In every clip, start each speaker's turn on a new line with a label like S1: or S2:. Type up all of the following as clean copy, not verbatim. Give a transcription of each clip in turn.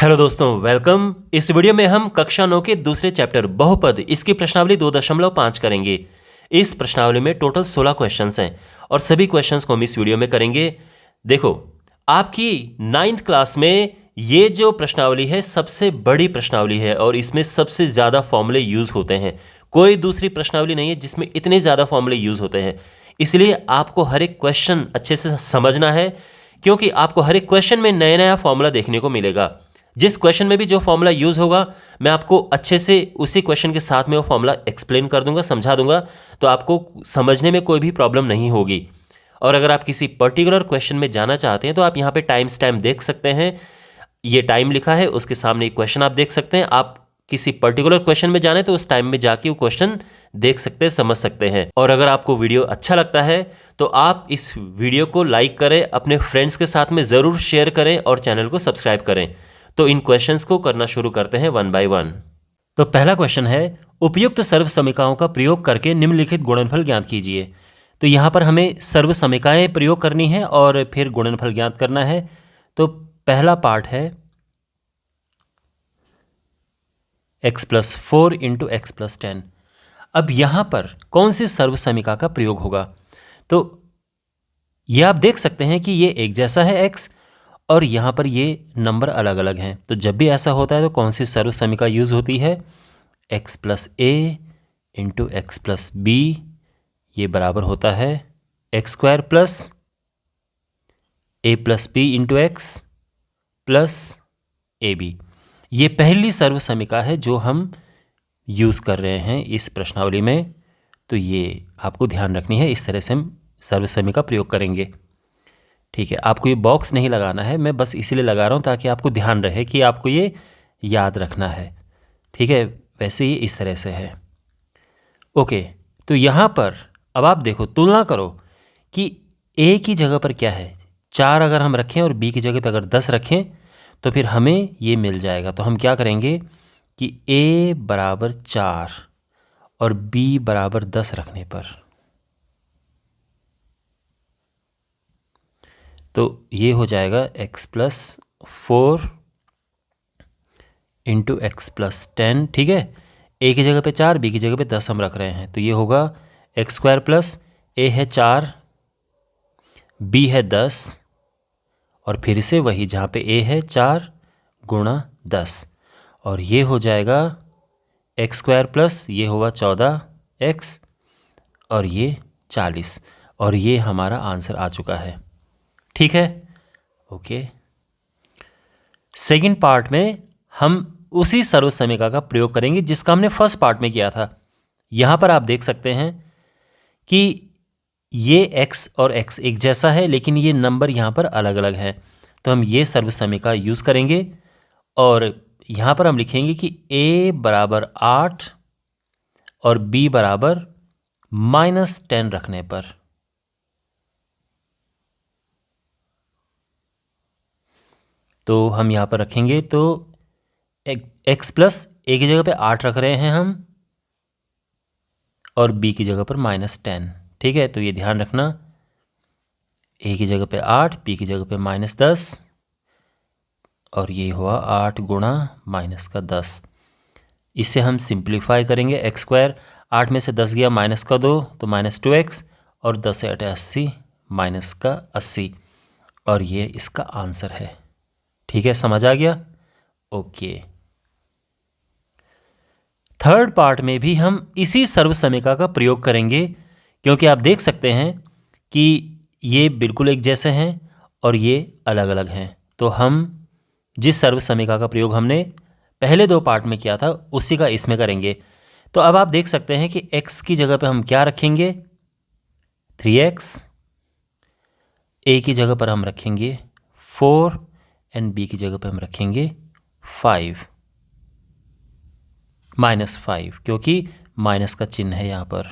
S1: Hello दोस्तों, welcome. इस video में हम कक्षा 9 के दूसरे चैप्टर बहुपद इसकी प्रश्नावली 2.5 करेंगे। इस प्रश्नावली में टोटल 16 क्वेश्चंस हैं और सभी क्वेश्चंस को हम इस वीडियो में करेंगे। देखो, आपकी 9th क्लास में ये जो प्रश्नावली है सबसे बड़ी प्रश्नावली है और इसमें सबसे ज़्यादा फॉर्मूले यूज़ होते हैं। कोई दूसरी प्रश्नावली नहीं है जिसमें इतने ज़्यादा फॉर्मूले यूज़ होते हैं। इसलिए आपको हर एक क्वेश्चन अच्छे से समझना है, क्योंकि आपको हर एक क्वेश्चन में नया नया फॉर्मूला देखने को मिलेगा। जिस क्वेश्चन में भी जो फॉर्मूला यूज़ होगा, मैं आपको अच्छे से उसी क्वेश्चन के साथ में वो फॉर्मूला एक्सप्लेन कर दूंगा, समझा दूंगा, तो आपको समझने में कोई भी प्रॉब्लम नहीं होगी। और अगर आप किसी पर्टिकुलर क्वेश्चन में जाना चाहते हैं तो आप यहाँ पे टाइम स्टैम्प देख सकते हैं। ये टाइम लिखा है, उसके सामने एक क्वेश्चन आप देख सकते हैं। आप किसी पर्टिकुलर क्वेश्चन में जाने तो उस टाइम में जाके वो क्वेश्चन देख सकते हैं, समझ सकते हैं। और अगर आपको वीडियो अच्छा लगता है तो आप इस वीडियो को लाइक करें, अपने फ्रेंड्स के साथ में ज़रूर शेयर करें और चैनल को सब्सक्राइब करें। तो इन क्वेश्चंस को करना शुरू करते हैं वन बाय वन। तो पहला क्वेश्चन है, उपयुक्त सर्व समीकरणों का प्रयोग करके निम्नलिखित गुणनफल ज्ञात कीजिए। तो यहाँ पर हमें सर्व समीकरणें प्रयोग करनी है और फिर गुणनफल ज्ञात करना है। तो पहला पार्ट है x+4 इंटू x+10। अब यहाँ पर कौन सी सर्व समीकरण का प्रयोग होगा? तो ये आप देख सकते हैं कि ये एक जैसा है x और यहाँ पर ये नंबर अलग अलग हैं। तो जब भी ऐसा होता है तो कौन सी सर्व समीकरण यूज़ होती है? x+a इंटू x+b, ये बराबर होता है x² plus a+b into x plus ab। ये पहली सर्व समीकरण है जो हम यूज़ कर रहे हैं इस प्रश्नावली में। तो ये आपको ध्यान रखनी है, इस तरह से हम सर्व समीकरण प्रयोग करेंगे। ठीक है, आपको ये बॉक्स नहीं लगाना है, मैं बस इसीलिए लगा रहा हूँ ताकि आपको ध्यान रहे कि आपको ये याद रखना है। ठीक है, वैसे ही इस तरह से है। ओके, तो यहाँ पर अब आप देखो, तुलना करो कि a की जगह पर क्या है। 4 अगर हम रखें और b की जगह पर अगर 10 रखें तो फिर हमें ये मिल जाएगा। तो हम क्या करेंगे कि a बराबर 4 और b बराबर 10 रखने पर, तो ये हो जाएगा x+4 इंटू x+10। ठीक है, a की जगह पे 4, b की जगह पे 10 हम रख रहे हैं। तो ये होगा x² प्लस a है 4, b है 10 और फिर से वही जहाँ पे a है 4 गुणा 10, और ये हो जाएगा x² प्लस ये होगा 14x और ये 40, और ये हमारा आंसर आ चुका है। ठीक है, ओके। सेकंड पार्ट में हम उसी सर्व समीकरण का प्रयोग करेंगे जिसका हमने फर्स्ट पार्ट में किया था। यहाँ पर आप देख सकते हैं कि ये x और x एक जैसा है, लेकिन ये नंबर यहाँ पर अलग अलग हैं। तो हम ये सर्व समीकरण यूज़ करेंगे और यहाँ पर हम लिखेंगे कि a बराबर 8 और b बराबर -10 रखने पर, तो हम यहाँ पर रखेंगे तो x प्लस a की जगह पे 8 रख रहे हैं हम और b की जगह पर -10। ठीक है, तो ये ध्यान रखना, a की जगह पे 8, b की जगह पे -10 और ये हुआ 8 गुणा -10। इसे हम सिंप्लीफाई करेंगे। x², 8 में से 10 गया -2 तो -2x और 10 से 80 -80, और ये इसका आंसर है। ठीक है, समझ आ गया? ओके। थर्ड पार्ट में भी हम इसी सर्व समीकरण का प्रयोग करेंगे, क्योंकि आप देख सकते हैं कि ये बिल्कुल एक जैसे हैं और ये अलग अलग हैं। तो हम जिस सर्व समीकरण का प्रयोग हमने पहले 2 पार्ट में किया था उसी का इसमें करेंगे। तो अब आप देख सकते हैं कि x की जगह पे हम क्या रखेंगे? 3x, a की जगह पर हम रखेंगे 4 एंड b की जगह पे हम रखेंगे 5, -5, क्योंकि माइनस का चिन्ह है यहाँ पर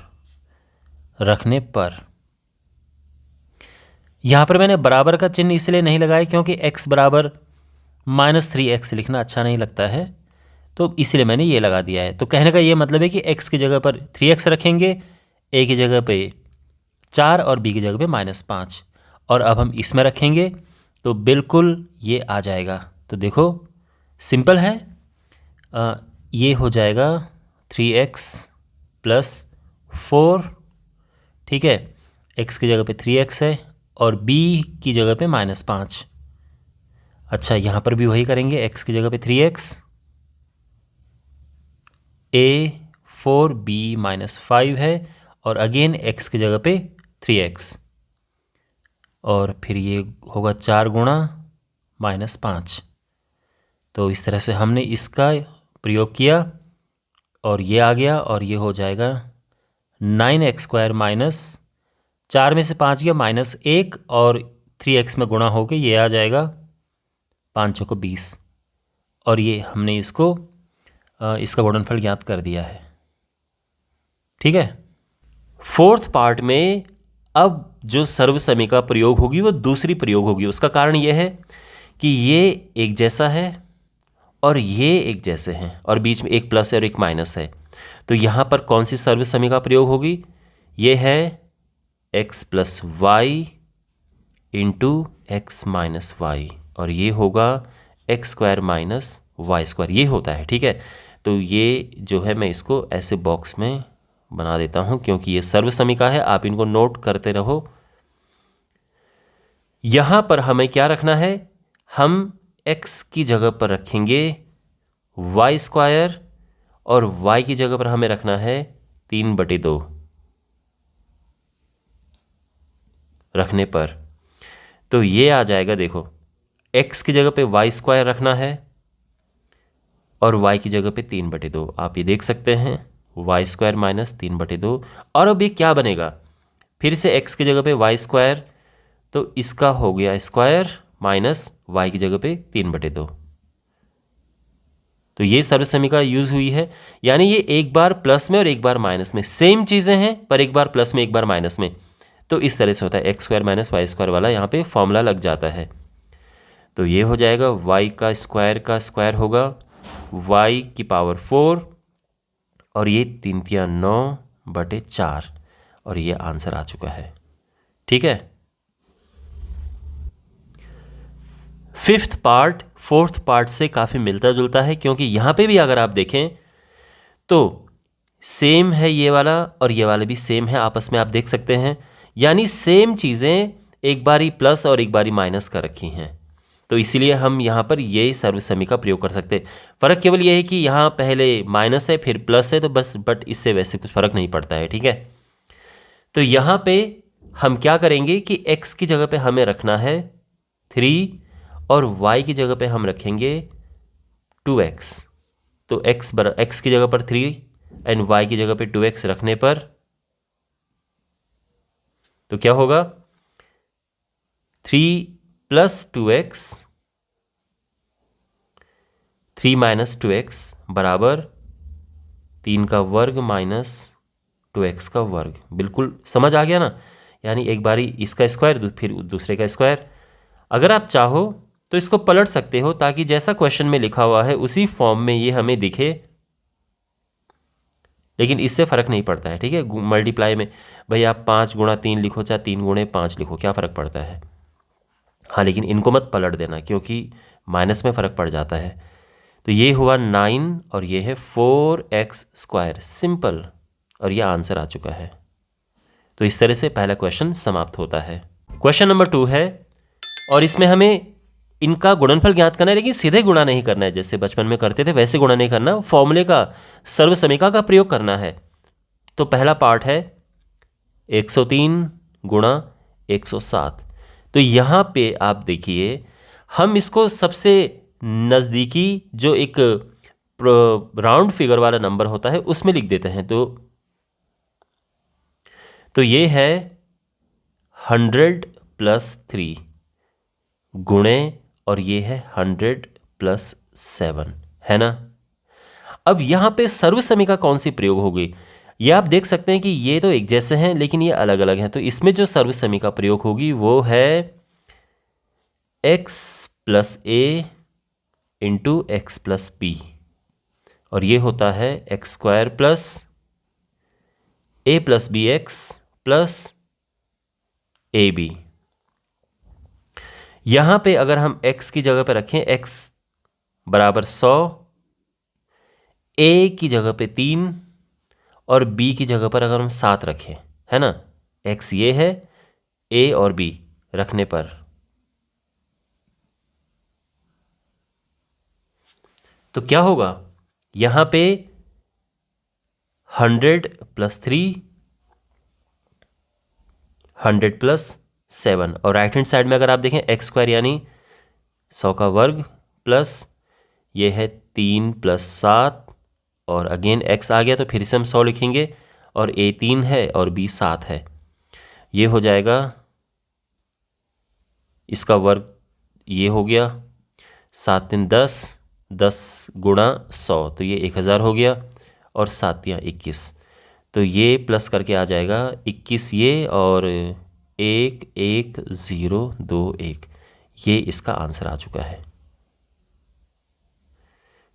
S1: रखने पर। यहाँ पर मैंने बराबर का चिन्ह इसलिए नहीं लगाया क्योंकि x बराबर -3x लिखना अच्छा नहीं लगता है, तो इसलिए मैंने ये लगा दिया है। तो कहने का ये मतलब है कि x की जगह पर 3x रखेंगे, a की जगह पे 4 और b की जगह पे -5, और अब हम इसमें रखेंगे तो बिल्कुल ये आ जाएगा। तो देखो सिंपल है। ये हो जाएगा 3x प्लस 4, ठीक है। x की जगह पे 3x है और b की जगह पे -5। अच्छा, यहाँ पर भी वही करेंगे, x की जगह पे 3x, a 4b -5 है और अगेन x की जगह पे 3x, और फिर ये होगा 4 गुणा -5। तो इस तरह से हमने इसका प्रयोग किया और ये आ गया और ये हो जाएगा 9x² माइनस 4 में से 5 गया -1 और 3x में गुणा होके ये आ जाएगा 5 चौको 20, और ये हमने इसको इसका गुणनफल ज्ञात कर दिया है, ठीक है। फोर्थ पार्ट में अब जो सर्वसमी का प्रयोग होगी वो दूसरी प्रयोग होगी। उसका कारण यह है कि ये एक जैसा है और ये एक जैसे हैं और बीच में एक प्लस और एक माइनस है। तो यहाँ पर कौन सी सर्वसमी का प्रयोग होगी? ये है x plus y into x minus y, और ये होगा x square minus y square, ये होता है, ठीक है। तो ये जो है मैं इसको ऐसे बॉक्स में बना देता हूँ क्योंकि ये सर्वसमीका है, आप इनको नोट करते रहो। यहाँ पर हमें क्या रखना है? हम x की जगह पर रखेंगे वाई स्क्वायर और y की जगह पर हमें रखना है 3/2 रखने पर। तो ये आ जाएगा, देखो x की जगह पे वाई स्क्वायर रखना है और y की जगह पे 3/2। आप ये देख सकते हैं वाई स्क्वायर माइनस 3/2। और अब ये क्या बनेगा? फिर से x की जगह पे वाई स्क्वायर, तो इसका हो गया स्क्वायर माइनस y की जगह पे 3/2। तो ये सर्वसमीका यूज हुई है, यानी ये एक बार प्लस में और एक बार माइनस में, सेम चीज़ें हैं पर एक बार प्लस में एक बार माइनस में। तो इस तरह से होता है, x square minus y square वाला यहाँ पे फॉर्मूला लग जाता है। तो ये हो जाएगा y का स्क्वायर होगा y की पावर 4 और ये 3 × 9/4, और ये आंसर आ चुका है, ठीक है। फिफ्थ पार्ट फोर्थ पार्ट से काफ़ी मिलता जुलता है क्योंकि यहाँ पे भी अगर आप देखें तो सेम है, ये वाला और ये वाला भी सेम है, आपस में आप देख सकते हैं, यानी सेम चीज़ें एक बारी प्लस और एक बारी माइनस कर रखी हैं। तो इसीलिए हम यहाँ पर ये सर्वसमी का प्रयोग कर सकते हैं। फ़र्क केवल ये है कि यहाँ पहले माइनस है फिर प्लस है, तो बस, बट इससे वैसे कुछ फ़र्क नहीं पड़ता है, ठीक है। तो यहाँ पे हम क्या करेंगे कि x की जगह पे हमें रखना है 3 और y की जगह पे हम रखेंगे 2x। तो x की जगह पर 3 एंड y की जगह पे 2x रखने पर तो क्या होगा? 3 + 2x, 3 - 2x बराबर 3 का वर्ग माइनस 2x का वर्ग। बिल्कुल समझ आ गया ना? यानी एक बारी इसका स्क्वायर फिर दूसरे का स्क्वायर। अगर आप चाहो तो इसको पलट सकते हो ताकि जैसा क्वेश्चन में लिखा हुआ है उसी फॉर्म में ये हमें दिखे, लेकिन इससे फ़र्क नहीं पड़ता है, ठीक है। मल्टीप्लाई में भाई आप 5 × 3 लिखो चाहे 3 × 5 लिखो, क्या फ़र्क पड़ता है। हाँ, लेकिन इनको मत पलट देना क्योंकि माइनस में फ़र्क पड़ जाता है। तो ये हुआ 9 और ये है 4x², सिंपल, और ये आंसर आ चुका है। तो इस तरह से पहला क्वेश्चन समाप्त होता है। क्वेश्चन नंबर 2 है और इसमें हमें इनका गुणनफल ज्ञात करना है, लेकिन सीधे गुणा नहीं करना है जैसे बचपन में करते थे, वैसे गुणा नहीं करना, फॉर्मूले का सर्वसमीका का प्रयोग करना है। तो पहला पार्ट है 103 × 107। तो यहाँ पे आप देखिए हम इसको सबसे नज़दीकी जो एक राउंड फिगर वाला नंबर होता है उसमें लिख देते हैं। तो ये है 100 + 3 गुणे, और ये है 100 + 7, है ना। अब यहाँ पे सर्वसमीका कौन सी प्रयोग होगी? ये आप देख सकते हैं कि ये तो एक जैसे हैं लेकिन ये अलग अलग हैं। तो इसमें जो सर्वसमीका प्रयोग होगी वो है x + a × x + b, और ये होता है x² + a + bx + ab। यहाँ पे अगर हम x की जगह पे रखें x बराबर 100, ए की जगह पे 3 और बी की जगह पर अगर हम 7 रखें, है ना, एक्स ये है, ए और बी रखने पर तो क्या होगा, यहां पे 100 + 3, 100 + 7 और राइट हैंड साइड में अगर आप देखें x² यानी 100 का वर्ग प्लस ये है 3 + 7 और अगेन x आ गया तो फिर से हम 100 लिखेंगे और a 3 है और b 7 है। ये हो जाएगा, इसका वर्ग ये हो गया 7 3 10, 10 × 100 तो ये 1000 हो गया और 7 × 21 तो ये प्लस करके आ जाएगा 21 ये और 1 1 0 2 1, ये इसका आंसर आ चुका है।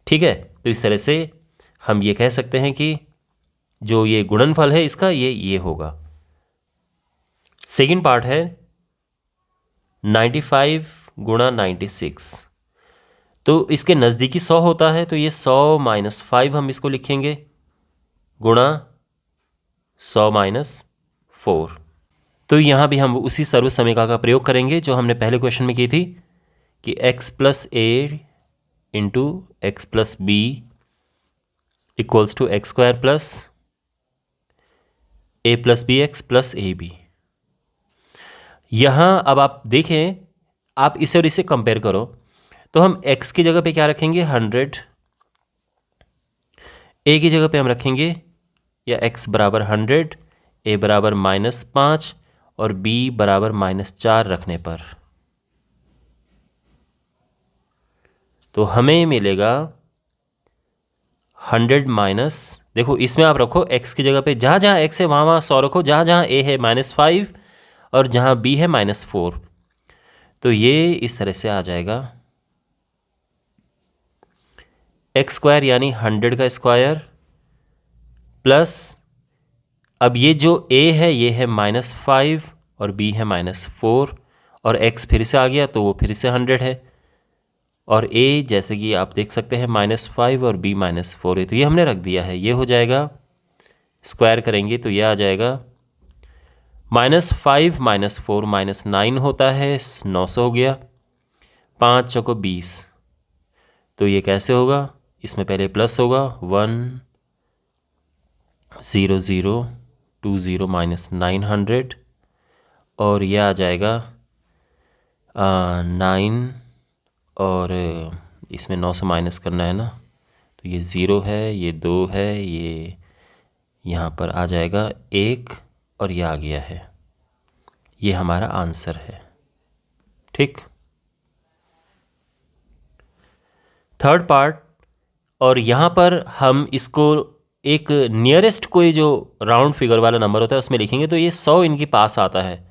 S1: ठीक है, तो इस तरह से हम ये कह सकते हैं कि जो ये गुणनफल है इसका ये होगा। सेकंड पार्ट है 95 × 96, तो इसके नज़दीकी 100 होता है तो ये 100 - 5 हम इसको लिखेंगे गुणा 100 - 4। तो यहाँ भी हम उसी सर्व समीकरण का प्रयोग करेंगे जो हमने पहले क्वेश्चन में की थी कि x + a × x + b = x² + a + bx + ab। यहाँ अब आप देखें, आप इसे और इसे कंपेयर करो तो हम x की जगह पे क्या रखेंगे 100, a की जगह पे हम रखेंगे या x बराबर 100, a बराबर -5 और b बराबर -4 रखने पर तो हमें मिलेगा 100 देखो इसमें आप रखो x की जगह पे जहाँ जहाँ x है वहाँ वहाँ 100 रखो, जहाँ जहाँ a है -5 और जहाँ b है -4, तो ये इस तरह से आ जाएगा x² यानी 100 का स्क्वायर प्लस अब ये जो a है ये है -5 और b है -4 और x फिर से आ गया तो वो फिर से 100 है और a जैसे कि आप देख सकते हैं -5 और b -4 है तो ये हमने रख दिया है। ये हो जाएगा, स्क्वायर करेंगे तो ये आ जाएगा -5 - 4 -9 होता है, 900 हो गया, 5 चौको 20 तो ये कैसे होगा, इसमें पहले प्लस होगा 1 0 0 2 0 -900 और ये आ जाएगा 9 और इसमें 9 से माइनस करना है ना तो ये 0 है, ये 2 है, ये यहाँ पर आ जाएगा 1 और ये आ गया है, ये हमारा आंसर है। ठीक, थर्ड पार्ट, और यहाँ पर हम इसको एक नियरेस्ट कोई जो राउंड फिगर वाला नंबर होता है उसमें लिखेंगे तो ये 100 इनके पास आता है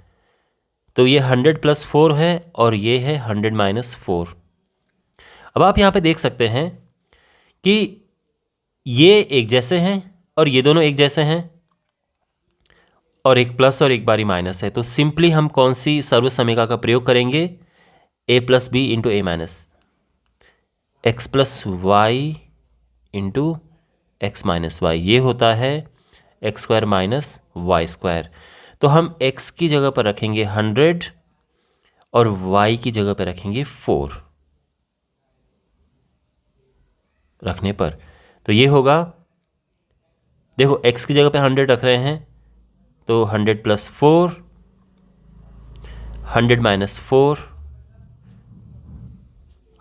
S1: तो ये 100 + 4 है और ये है 100 - 4। अब आप यहाँ पे देख सकते हैं कि ये एक जैसे हैं और ये दोनों एक जैसे हैं और एक प्लस और एक बारी माइनस है, तो सिंपली हम कौन सी सर्व समीकरण का प्रयोग करेंगे, a + b × a - x + y × x - y, ये होता है x² - y²। तो हम x की जगह पर रखेंगे 100 और y की जगह पर रखेंगे 4 रखने पर तो ये होगा, देखो x की जगह पे 100 रख रहे हैं तो 100 + 4 100 - 4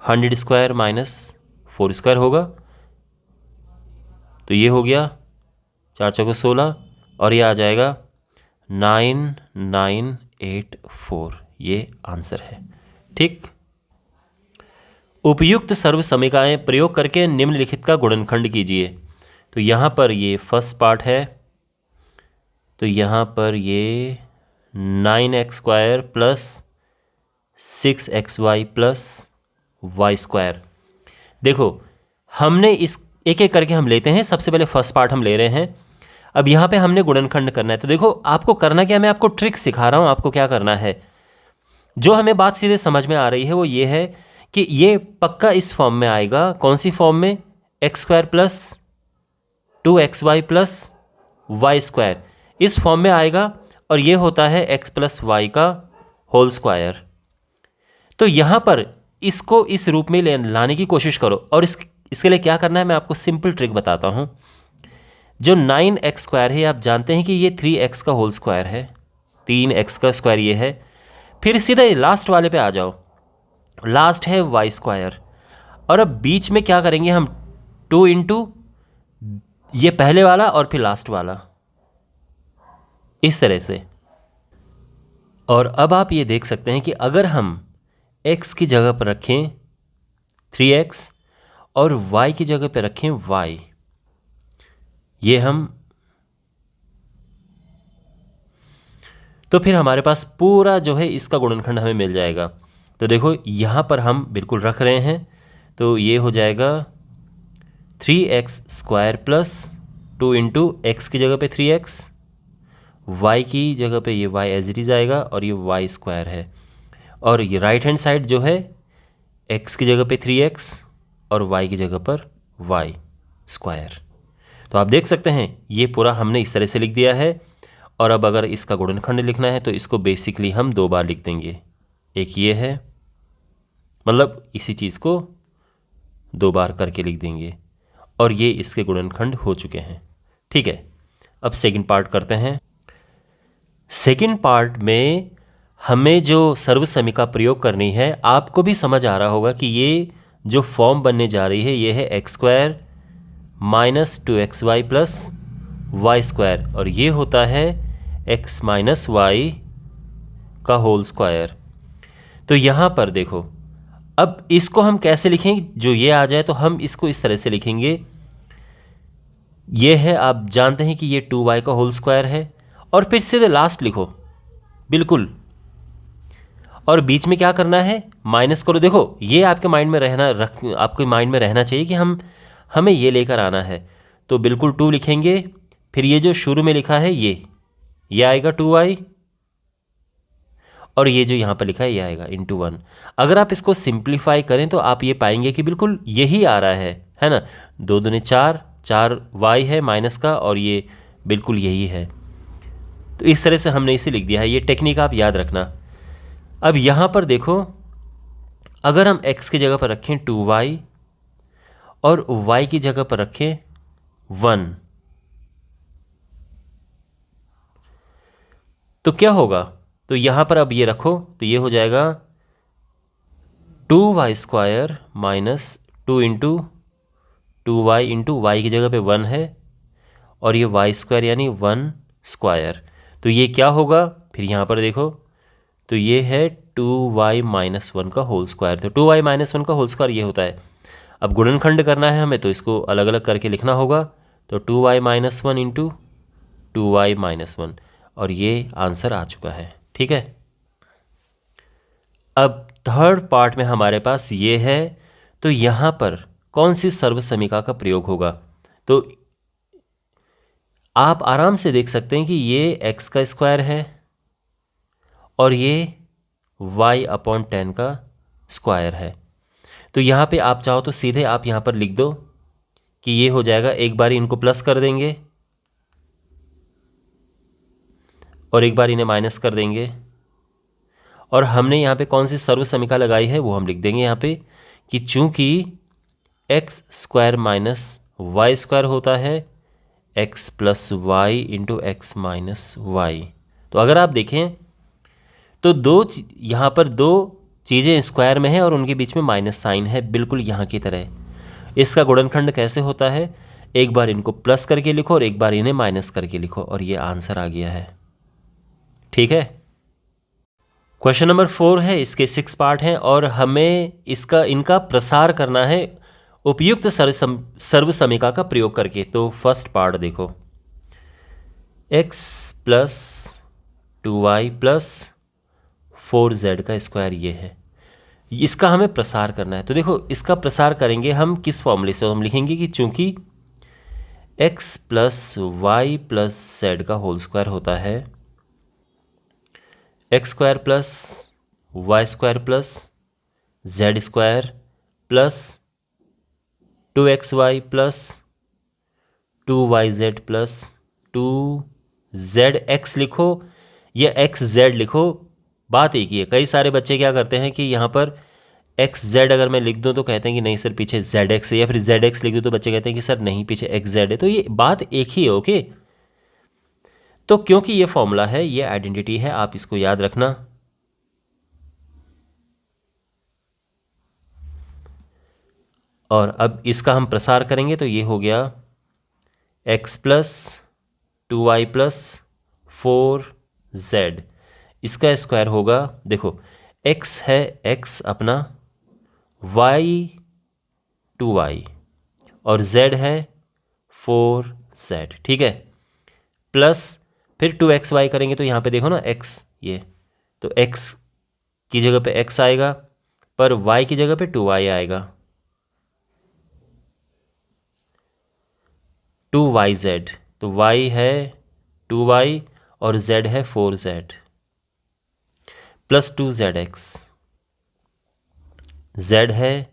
S1: 100² - 4² होगा तो ये हो गया 4 चौको 16 और ये आ जाएगा 9984, ये आंसर है। ठीक, उपयुक्त सर्व समीकरण प्रयोग करके निम्नलिखित का गुणनखंड कीजिए। तो यहाँ पर ये फर्स्ट पार्ट है, तो यहाँ पर ये 9x² + 6xy + y²। देखो हमने इस एक एक करके हम लेते हैं, सबसे पहले फर्स्ट पार्ट हम ले रहे हैं। अब यहाँ पे हमने गुणनखंड करना है तो देखो आपको करना क्या, मैं आपको ट्रिक सिखा रहा हूँ आपको क्या करना है। जो हमें बात सीधे समझ में आ रही है वो ये है कि ये पक्का इस फॉर्म में आएगा। कौन सी फॉर्म में? X square plus 2xy plus y square, इस फॉर्म में आएगा। और ये होता है x प्लस वाई का होल स्क्वायर। तो यहाँ पर इसको इस रूप में लाने की कोशिश करो। और इसके लिए क्या करना है मैं आपको सिंपल ट्रिक बताता हूँ। जो 9x स्क्वायर है, आप जानते हैं कि ये 3x का होल स्क्वायर है, 3x का स्क्वायर ये है। फिर सीधे लास्ट वाले पे आ जाओ, लास्ट है वाई स्क्वायर। और अब बीच में क्या करेंगे हम? 2 इंटू ये पहले वाला और फिर लास्ट वाला, इस तरह से। और अब आप ये देख सकते हैं कि अगर हम x की जगह पर रखें 3x और y की जगह पर रखें y, ये हम, तो फिर हमारे पास पूरा जो है इसका गुणनखंड हमें मिल जाएगा। तो देखो यहाँ पर हम बिल्कुल रख रहे हैं, तो ये हो जाएगा 3x square plus 2 into x की जगह पे 3x, y की जगह पे ये y एज इट इज आएगा और ये y स्क्वायर है। और ये राइट हैंड साइड जो है x की जगह पे 3x और y की जगह पर y स्क्वायर। तो आप देख सकते हैं ये पूरा हमने इस तरह से लिख दिया है। और अब अगर इसका गुणनखंड लिखना है तो इसको बेसिकली हम 2 बार लिख देंगे। एक ये है, मतलब इसी चीज़ को 2 बार करके लिख देंगे और ये इसके गुणनखंड हो चुके हैं। ठीक है, अब सेकंड पार्ट करते हैं। सेकंड पार्ट में हमें जो सर्वसमीका प्रयोग करनी है, आपको भी समझ आ रहा होगा कि ये जो फॉर्म बनने जा रही है ये है x square minus 2xy plus y square, और ये होता है x माइनस वाई का होल स्क्वायर। तो यहाँ पर देखो, अब इसको हम कैसे लिखेंगे? जो ये आ जाए तो हम इसको इस तरह से लिखेंगे। ये है, आप जानते हैं कि ये 2y का होल स्क्वायर है, और फिर सीधे लास्ट लिखो बिल्कुल। और बीच में क्या करना है? माइनस करो। देखो ये आपके माइंड में आपके माइंड में रहना चाहिए कि हमें ये लेकर आना है। तो बिल्कुल 2 लिखेंगे, फिर ये जो शुरू में लिखा है ये आएगा 2y, और ये जो यहाँ पर लिखा है ये आएगा इंटू 1। अगर आप इसको सिंप्लीफाई करें तो आप ये पाएंगे कि बिल्कुल यही आ रहा है ना। 2 दूने 4, 4y है माइनस का, और ये बिल्कुल यही है। तो इस तरह से हमने इसे लिख दिया है। ये टेक्निक आप याद रखना। अब यहाँ पर देखो, अगर हम x की जगह पर रखें 2y और y की जगह पर रखें 1, तो क्या होगा? तो यहाँ पर अब ये रखो तो ये हो जाएगा 2y square minus 2 into 2y into y की जगह पे 1 है, और ये y स्क्वायर यानी 1 स्क्वायर। तो ये क्या होगा? फिर यहाँ पर देखो, तो ये है 2y माइनस 1 का होल स्क्वायर। तो 2y माइनस 1 का होल स्क्वायर ये होता है। अब गुणनखंड करना है हमें, तो इसको अलग अलग करके लिखना होगा। तो 2y minus 1 into 2y minus 1, और ये आंसर आ चुका है। ठीक है, अब थर्ड पार्ट में हमारे पास ये है। तो यहाँ पर कौन सी सर्वसमीका का प्रयोग होगा? तो आप आराम से देख सकते हैं कि ये x का स्क्वायर है और ये y अपॉन 10 का स्क्वायर है। तो यहाँ पे आप चाहो तो सीधे आप यहाँ पर लिख दो कि ये हो जाएगा, एक बार इनको प्लस कर देंगे और एक बार इन्हें माइनस कर देंगे। और हमने यहाँ पे कौन सी सर्वसमीका लगाई है वो हम लिख देंगे यहाँ पे, कि चूंकि x square minus y square होता है x plus y into x minus y. तो अगर आप देखें तो यहाँ पर 2 चीज़ें स्क्वायर में हैं और उनके बीच में माइनस साइन है, बिल्कुल यहाँ की तरह। इसका गुणनखंड कैसे होता है? एक बार इनको प्लस करके लिखो और एक बार इन्हें माइनस करके लिखो, और ये आंसर आ गया है। ठीक है, क्वेश्चन नंबर 4 है, इसके 6 पार्ट हैं और हमें इनका प्रसार करना है उपयुक्त सर्वसमीका का प्रयोग करके। तो फर्स्ट पार्ट देखो, x plus 2y plus 4z का स्क्वायर ये है, इसका हमें प्रसार करना है। तो देखो इसका प्रसार करेंगे हम किस फॉर्मूले से? हम लिखेंगे कि चूंकि x plus y plus z का होल स्क्वायर होता है x square plus y square plus z square plus 2xy plus 2yz plus 2zx लिखो या xz लिखो, बात एक ही है। कई सारे बच्चे क्या करते हैं कि यहाँ पर xz अगर मैं लिख दूँ तो कहते हैं कि नहीं सर पीछे zx है, या फिर zx लिख दूँ तो बच्चे कहते हैं कि सर नहीं पीछे xz है। तो ये बात एक ही है, ओके। तो क्योंकि ये फॉर्मूला है, ये आइडेंटिटी है, आप इसको याद रखना। और अब इसका हम प्रसार करेंगे तो ये हो गया x plus 2y plus 4z, इसका स्क्वायर होगा, देखो x है x अपना, y 2y और z है 4z, ठीक है। प्लस फिर 2xy करेंगे तो यहाँ पे देखो ना x, ये तो x की जगह पे x आएगा, पर y की जगह पे 2y आएगा, 2yz, तो y है 2y और z है 4z प्लस 2zx, z है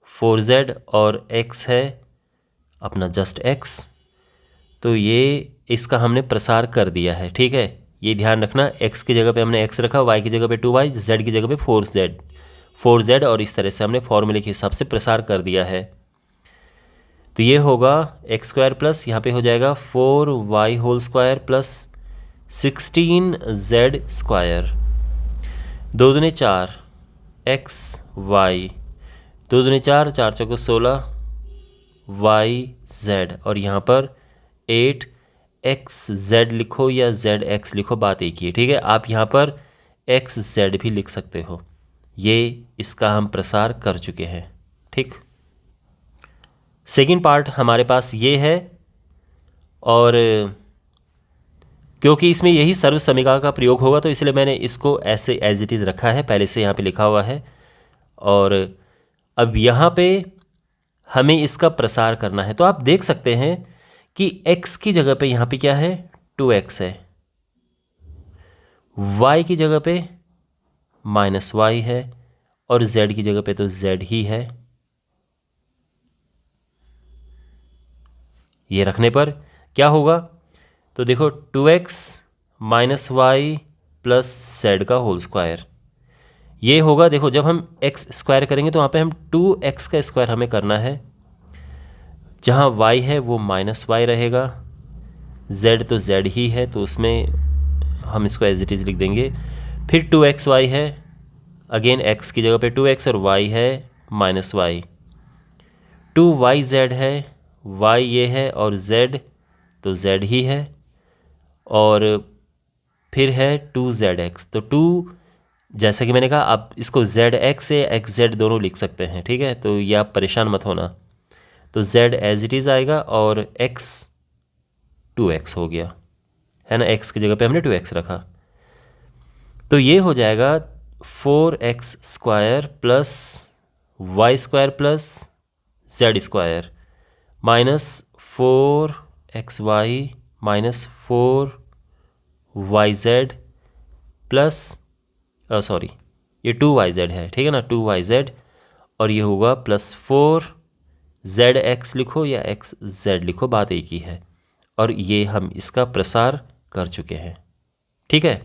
S1: 4z और x है अपना जस्ट x। तो ये इसका हमने प्रसार कर दिया है, ठीक है। ये ध्यान रखना, x की जगह पे हमने x रखा, y की जगह पे 2y, z की जगह पे 4z, और इस तरह से हमने फॉर्मूले के हिसाब से प्रसार कर दिया है। तो ये होगा एक्स स्क्वायर प्लस यहाँ पे हो जाएगा 4y whole square plus 16z square, 2 दूनी 4 x y, 2 दूनी 4, 4 चौको 16 y z, और यहाँ पर 8xz लिखो या zx लिखो, बात एक ही है, ठीक है। आप यहाँ पर xz भी लिख सकते हो। ये इसका हम प्रसार कर चुके हैं, ठीक। सेकेंड पार्ट हमारे पास ये है, और क्योंकि इसमें यही सर्व समीकरण का प्रयोग होगा तो इसलिए मैंने इसको ऐसे एज इट इज़ रखा है, पहले से यहाँ पे लिखा हुआ है। और अब यहाँ पे हमें इसका प्रसार करना है, तो आप देख सकते हैं कि x की जगह पे यहाँ पे क्या है 2x है, y की जगह पे -y है, और z की जगह पे तो z ही है। ये रखने पर क्या होगा, तो देखो 2x minus y plus z का होल स्क्वायर, ये होगा। देखो जब हम x स्क्वायर करेंगे तो वहाँ पे हम 2x का स्क्वायर हमें करना है, जहाँ y है वो -y रहेगा, z तो z ही है तो उसमें हम इसको एज इट इज़ लिख देंगे। फिर 2xy है, अगेन x की जगह पे 2x और y है -y, 2yz है, y ये है और z तो z ही है, और फिर है 2zx, तो 2 जैसा कि मैंने कहा आप इसको zx या xz दोनों लिख सकते हैं, ठीक है। तो ये आप परेशान मत होना, तो z एज इट इज़ आएगा और x 2x हो गया, है ना, x की जगह पे हमने 2x रखा। तो ये हो जाएगा 4x square plus y square plus z square minus 4xy minus 4yz plus sorry ये 2yz है, ठीक है ना, 2yz, और ये होगा प्लस 4zx लिखो या xz लिखो, बात एक ही है। और ये हम इसका प्रसार कर चुके हैं, ठीक है।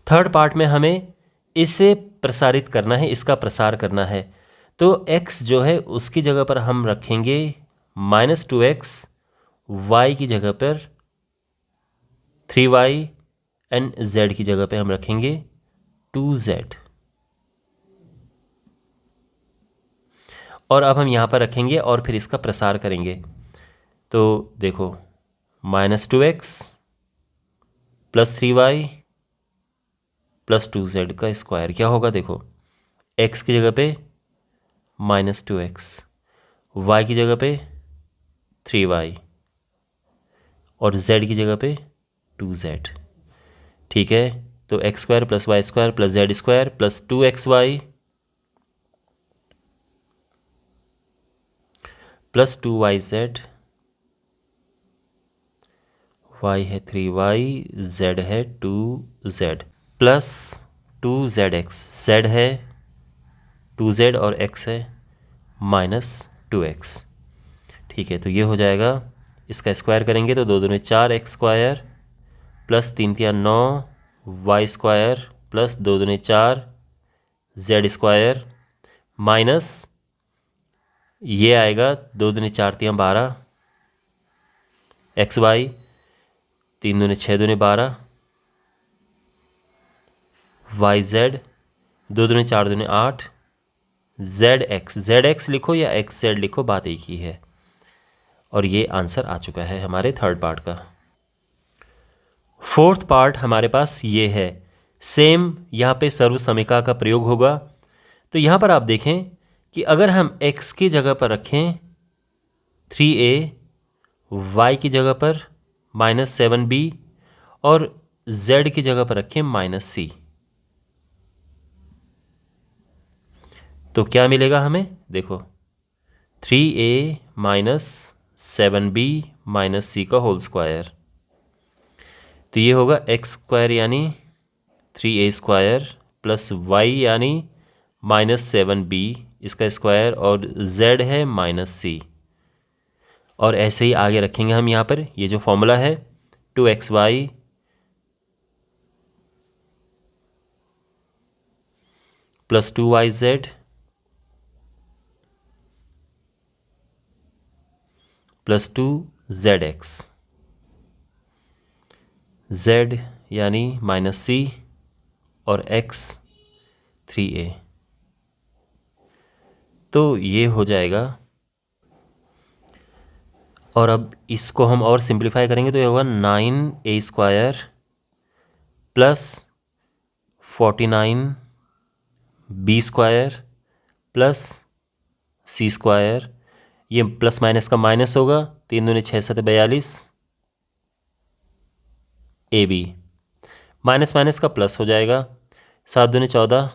S1: थर्ड पार्ट में हमें इसे प्रसारित करना है, इसका प्रसार करना है। तो x जो है उसकी जगह पर हम रखेंगे -2x, y की जगह पर 3y एंड z की जगह पे हम रखेंगे 2z। और अब हम यहाँ पर रखेंगे और फिर इसका प्रसार करेंगे। तो देखो -2x plus 3y plus 2z का स्क्वायर क्या होगा, देखो x की जगह पे -2x, y की जगह पे 3y और z की जगह पे 2z, ठीक है। तो x square plus y square plus z square plus 2xy plus 2yz, y है 3y, z है 2z प्लस 2zx, z है 2z और x है -2x। ठीक है, तो ये हो जाएगा, इसका स्क्वायर करेंगे तो 2 दूनी 4x² प्लस 3 तिया 9y² प्लस 2 दूनी 4z² माइनस ये आएगा 2 दूनी 4 तिया 12xy, 3 दूनी 6 दूनी 12 yz, 2 दूनी 4 दूनी 8 zx लिखो या xz लिखो, बात एक ही है। और ये आंसर आ चुका है हमारे थर्ड पार्ट का। फोर्थ पार्ट हमारे पास ये है, सेम यहाँ पे सर्व समीका का प्रयोग होगा। तो यहाँ पर आप देखें कि अगर हम x की जगह पर रखें 3a, y की जगह पर -7b और z की जगह पर रखें -c, तो क्या मिलेगा हमें? देखो 3a -7b -c का होल स्क्वायर, तो ये होगा x² यानी 3a² प्लस y यानी -7b इसका स्क्वायर और z है -c। और ऐसे ही आगे रखेंगे हम यहाँ पर ये जो फॉर्मूला है 2xy plus 2yz plus 2zx, z यानी -c और x 3a, तो ये हो जाएगा। और अब इसको हम और सिंप्लीफाई करेंगे तो ये होगा 9a² plus 49b² plus c², ये प्लस माइनस का माइनस होगा, 3 दूनी 6 7 42 ab, माइनस माइनस का प्लस हो जाएगा, 7 दूनी 14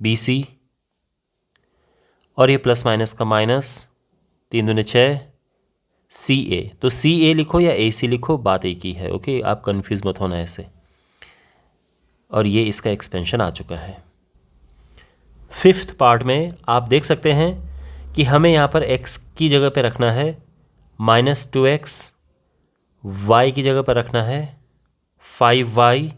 S1: bc और ये प्लस माइनस का माइनस, 3 दूनी 6 ca, तो ca लिखो या ac लिखो, बात एक ही है। ओके, आप कंफ्यूज मत होना ऐसे। और ये इसका एक्सपेंशन आ चुका है। फिफ्थ पार्ट में आप देख सकते हैं कि हमें यहाँ पर x की जगह पे रखना है -2x, y की जगह पर रखना है 5y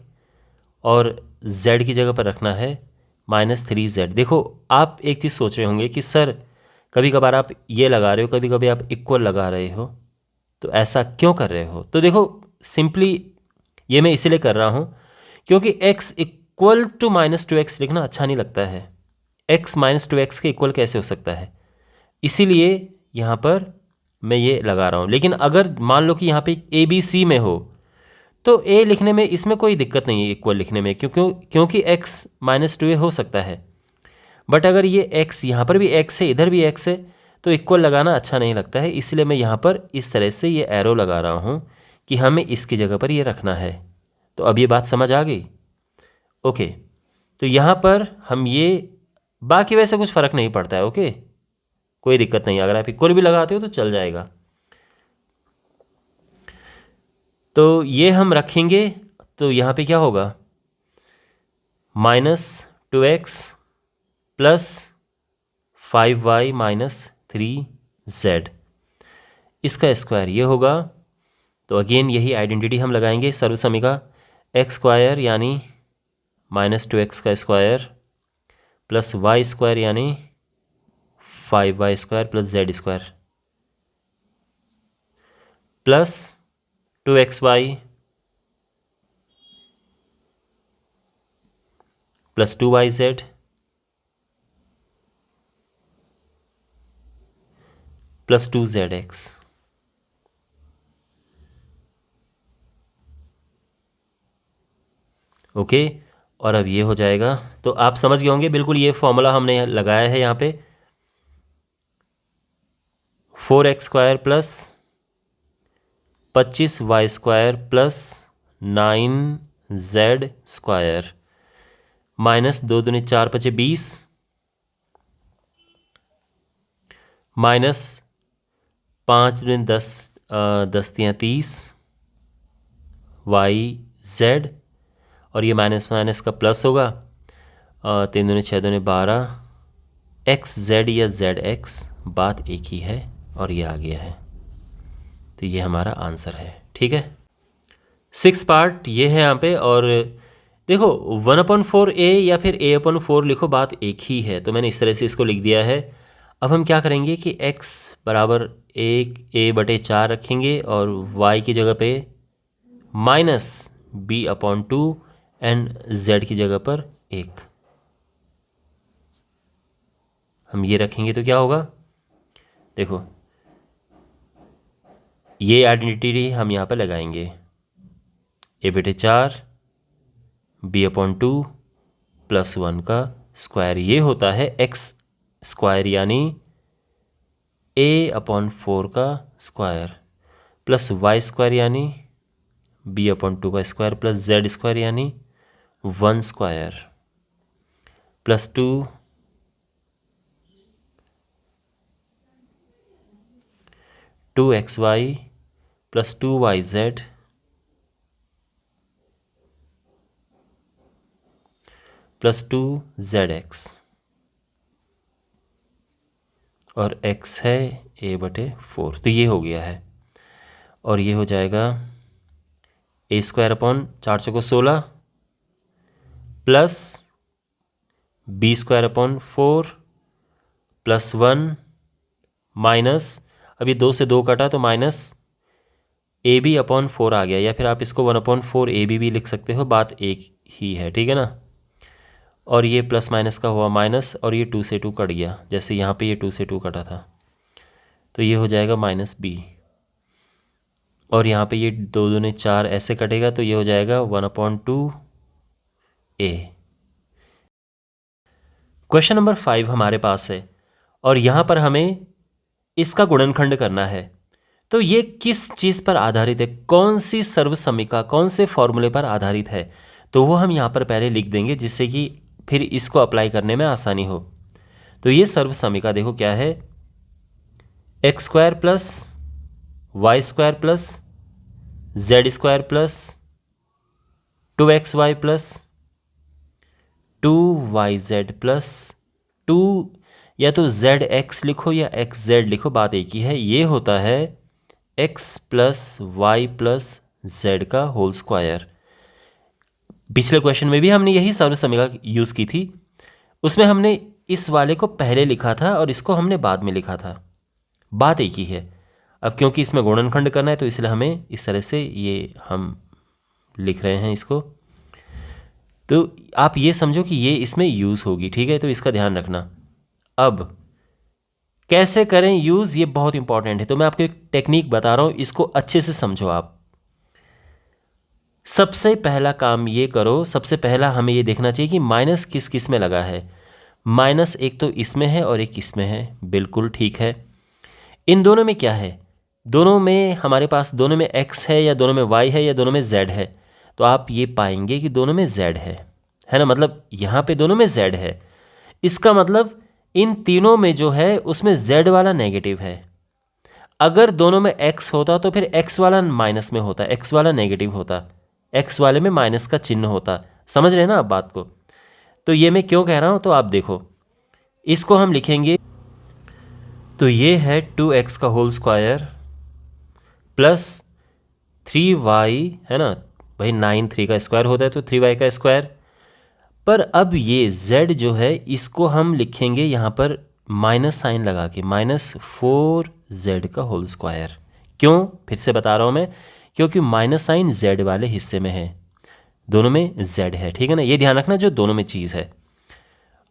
S1: और z की जगह पर रखना है -3z। देखो आप एक चीज़ सोच रहे होंगे कि सर कभी कभार आप ये लगा रहे हो, कभी कभी आप इक्वल लगा रहे हो, तो ऐसा क्यों कर रहे हो? तो देखो सिंपली ये मैं इसीलिए कर रहा हूँ क्योंकि x इक्वल टू -2x लिखना अच्छा नहीं लगता है। x -2x के इक्वल कैसे हो सकता है, इसीलिए यहाँ पर मैं ये लगा रहा हूँ। लेकिन अगर मान लो कि यहाँ पे ABC में हो तो a लिखने में इसमें कोई दिक्कत नहीं है इक्वल लिखने में, क्योंकि x -2a हो सकता है। बट अगर ये x यहाँ पर भी x है, इधर भी x है, तो इक्वल लगाना अच्छा नहीं लगता है, इसलिए मैं यहाँ पर इस तरह से ये एरो लगा रहा हूँ कि हमें इसकी जगह पर ये रखना है। तो अब ये बात समझ आ गई? ओके, तो यहाँ पर हम ये, बाकी वैसे कुछ फ़र्क नहीं पड़ता है। ओके, कोई दिक्कत नहीं, अगर आप इक्वल भी लगाते हो तो चल जाएगा। तो ये हम रखेंगे, तो यहाँ पे क्या होगा -2x प्लस 5y -3z, इसका स्क्वायर ये होगा। तो अगेन यही आइडेंटिटी हम लगाएंगे सर्व समीका, x² यानी -2x का स्क्वायर प्लस y² यानी 5y² plus z² plus 2xy plus 2yz plus 2zx। Okay, और अब ये हो जाएगा। तो आप समझ गए होंगे बिल्कुल, ये फॉर्मूला हमने लगाया है यहाँ पे 4x² plus 25y² plus 9z² minus 2 दूनी 4 5 20 माइनस 5 दूनी 10 10 तियां 30 yz, और ये माइनस माइनस का प्लस होगा, 3 दूनी 6 दूनी 12 एक्स जेड या जेड एक्स बात एक ही है और ये आ गया है, तो ये हमारा आंसर है। ठीक है, 6 पार्ट ये है यहाँ पे। और देखो 1/4 a या फिर a/4 लिखो, बात एक ही है, तो मैंने इस तरह से इसको लिख दिया है। अब हम क्या करेंगे कि x बराबर 1a/4 रखेंगे और y की जगह पे -b/2 एंड z की जगह पर 1 हम ये रखेंगे तो क्या होगा, देखो ये आइडेंटिटी हम यहाँ पर लगाएंगे, a/4 b/2 + 1 का स्क्वायर, ये होता है x स्क्वायर यानी a/4 का स्क्वायर प्लस y स्क्वायर यानी b/2 का स्क्वायर प्लस z स्क्वायर यानी 1 square plus 2xy plus 2yz plus 2zx और x है a/4, तो ये हो गया है। और ये हो जाएगा a²/4 plus b²/4 plus 1 minus, अभी 2 से 2 कटा तो माइनस ab/4 आ गया, या फिर आप इसको 1/4 ab भी लिख सकते हो, बात एक ही है। ठीक है ना, और ये प्लस माइनस का हुआ माइनस, और ये 2 से 2 कट गया, जैसे यहाँ पे ये 2 से 2 कटा था, तो ये हो जाएगा -b, और यहाँ पे ये 2 दूने 4 ऐसे कटेगा, तो ये हो जाएगा 1/2a। क्वेश्चन नंबर 5 हमारे पास है, और यहाँ पर हमें इसका गुणनखंड करना है। तो ये किस चीज़ पर आधारित है, कौन सी सर्वसमीका, कौन से फॉर्मूले पर आधारित है, तो वो हम यहाँ पर पहले लिख देंगे, जिससे कि फिर इसको अप्लाई करने में आसानी हो। तो ये सर्वसमीका देखो क्या है, x² plus y² plus z² plus 2xy plus 2yz plus 2, या तो zx लिखो या xz लिखो, बात एक ही है। ये होता है x plus y plus z का होल स्क्वायर। पिछले क्वेश्चन में भी हमने यही सर्वसमीका यूज़ की थी, उसमें हमने इस वाले को पहले लिखा था और इसको हमने बाद में लिखा था, बात एक ही है। अब क्योंकि इसमें गुणनखंड करना है तो इसलिए हमें इस तरह से ये हम लिख रहे हैं इसको, तो आप ये समझो कि ये इसमें यूज़ होगी। ठीक है, तो इसका ध्यान रखना। अब कैसे करें यूज़, ये बहुत इंपॉर्टेंट है, तो मैं आपको एक टेक्निक बता रहा हूँ, इसको अच्छे से समझो आप। सबसे पहला काम ये करो, सबसे पहला हमें ये देखना चाहिए कि माइनस किस किस में लगा है। माइनस एक तो इसमें है और एक इसमें है, बिल्कुल ठीक है। इन दोनों में क्या है, दोनों में हमारे पास दोनों में x है या दोनों में y है या दोनों में z है, तो आप ये पाएंगे कि दोनों में z है ना, मतलब यहाँ पे दोनों में z है। इसका मतलब इन तीनों में जो है उसमें z वाला नेगेटिव है। अगर दोनों में x होता तो फिर x वाला माइनस में होता, x वाला नेगेटिव होता, x वाले में माइनस का चिन्ह होता। समझ रहे हैं ना आप बात को? तो ये मैं क्यों कह रहा हूँ, तो आप देखो इसको हम लिखेंगे, तो ये है 2x का होल स्क्वायर प्लस 3y, है ना भाई, 9 3 का स्क्वायर होता है तो 3y का स्क्वायर। पर अब ये z जो है इसको हम लिखेंगे यहाँ पर माइनस साइन लगा के, -4z का होल स्क्वायर। क्यों, फिर से बता रहा हूँ मैं, क्योंकि माइनस साइन z वाले हिस्से में है, दोनों में z है। ठीक है ना, ये ध्यान रखना जो दोनों में चीज़ है।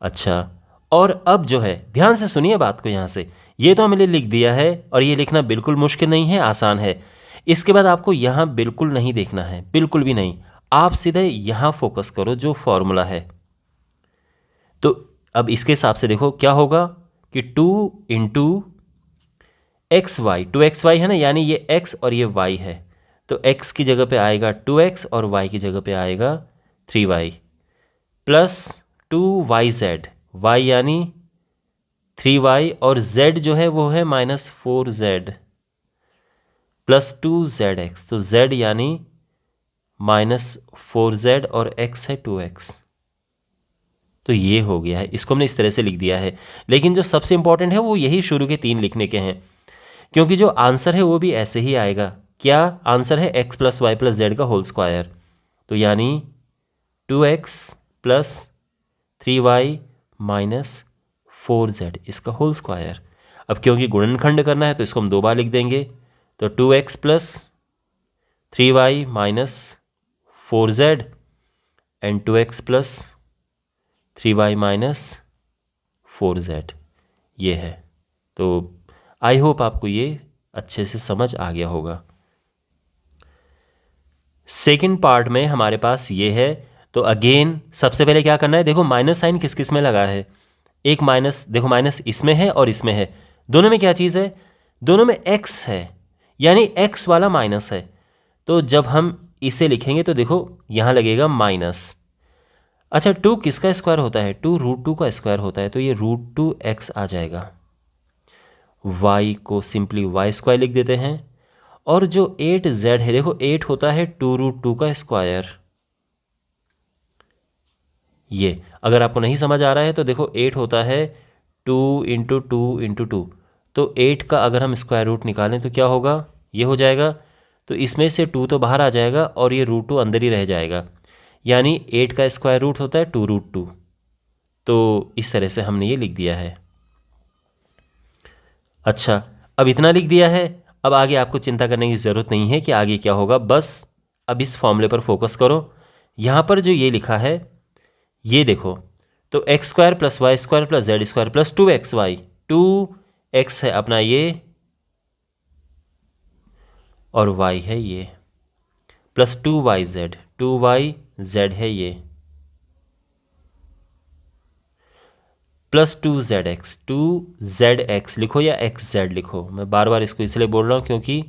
S1: अच्छा, और अब जो है ध्यान से सुनिए बात को, यहाँ से ये तो हमने लिख दिया है, और ये लिखना बिल्कुल मुश्किल नहीं है, आसान है। इसके बाद आपको यहाँ बिल्कुल नहीं देखना है, बिल्कुल भी नहीं, आप सीधे यहाँ फोकस करो जो फॉर्मूला है। तो अब इसके हिसाब से देखो क्या होगा कि 2 इंटू XY, 2xy है ना, यानी ये x और ये y है, तो x की जगह पे आएगा 2x और y की जगह पे आएगा 3y प्लस 2yz, y यानी 3y और z जो है वो है -4z प्लस 2zx, तो z यानी -4z और x है 2x, तो ये हो गया है, इसको हमने इस तरह से लिख दिया है। लेकिन जो सबसे इंपॉर्टेंट है वो यही शुरू के 3 लिखने के हैं, क्योंकि जो आंसर है वो भी ऐसे ही आएगा। क्या आंसर है? x plus y plus z का होल स्क्वायर, तो यानी 2x plus 3y minus 4z इसका होल स्क्वायर। अब क्योंकि गुणनखंड करना है तो इसको हम 2 बार लिख देंगे, तो 2x plus 3y minus 4z and 2x plus 3y minus 4z ये है। तो आई होप आपको ये अच्छे से समझ आ गया होगा। सेकंड पार्ट में हमारे पास ये है, तो अगेन सबसे पहले क्या करना है, देखो माइनस साइन किस किस में लगा है, एक माइनस, देखो माइनस इसमें है और इसमें है, दोनों में क्या चीज़ है, दोनों में x है, यानी x वाला माइनस है। तो जब हम इसे लिखेंगे तो देखो यहाँ लगेगा माइनस। अच्छा 2 किसका स्क्वायर होता है? 2 √2 का स्क्वायर होता है, तो ये √2x आ जाएगा। y को सिंपली वाई स्क्वायर लिख देते हैं, और जो 8z है, देखो 8 होता है 2√2 का स्क्वायर। ये अगर आपको नहीं समझ आ रहा है तो देखो 8 होता है 2 इंटू 2 इंटू 2, तो 8 का अगर हम स्क्वायर रूट निकालें तो क्या होगा, ये हो जाएगा। तो इसमें से 2 तो बाहर आ जाएगा और ये √2 अंदर ही रह जाएगा, यानी 8 का स्क्वायर रूट होता है 2√2। तो इस तरह से हमने ये लिख दिया है। अच्छा अब इतना लिख दिया है, अब आगे आपको चिंता करने की ज़रूरत नहीं है कि आगे क्या होगा, बस अब इस फॉर्मूले पर फोकस करो। यहाँ पर जो ये लिखा है ये देखो, तो x square plus y square plus z square plus 2xy, 2x है अपना ये और y है ये, प्लस 2yz, 2yz है ये, प्लस 2zx, 2zx लिखो या xz लिखो। मैं बार बार इसको इसलिए बोल रहा हूँ क्योंकि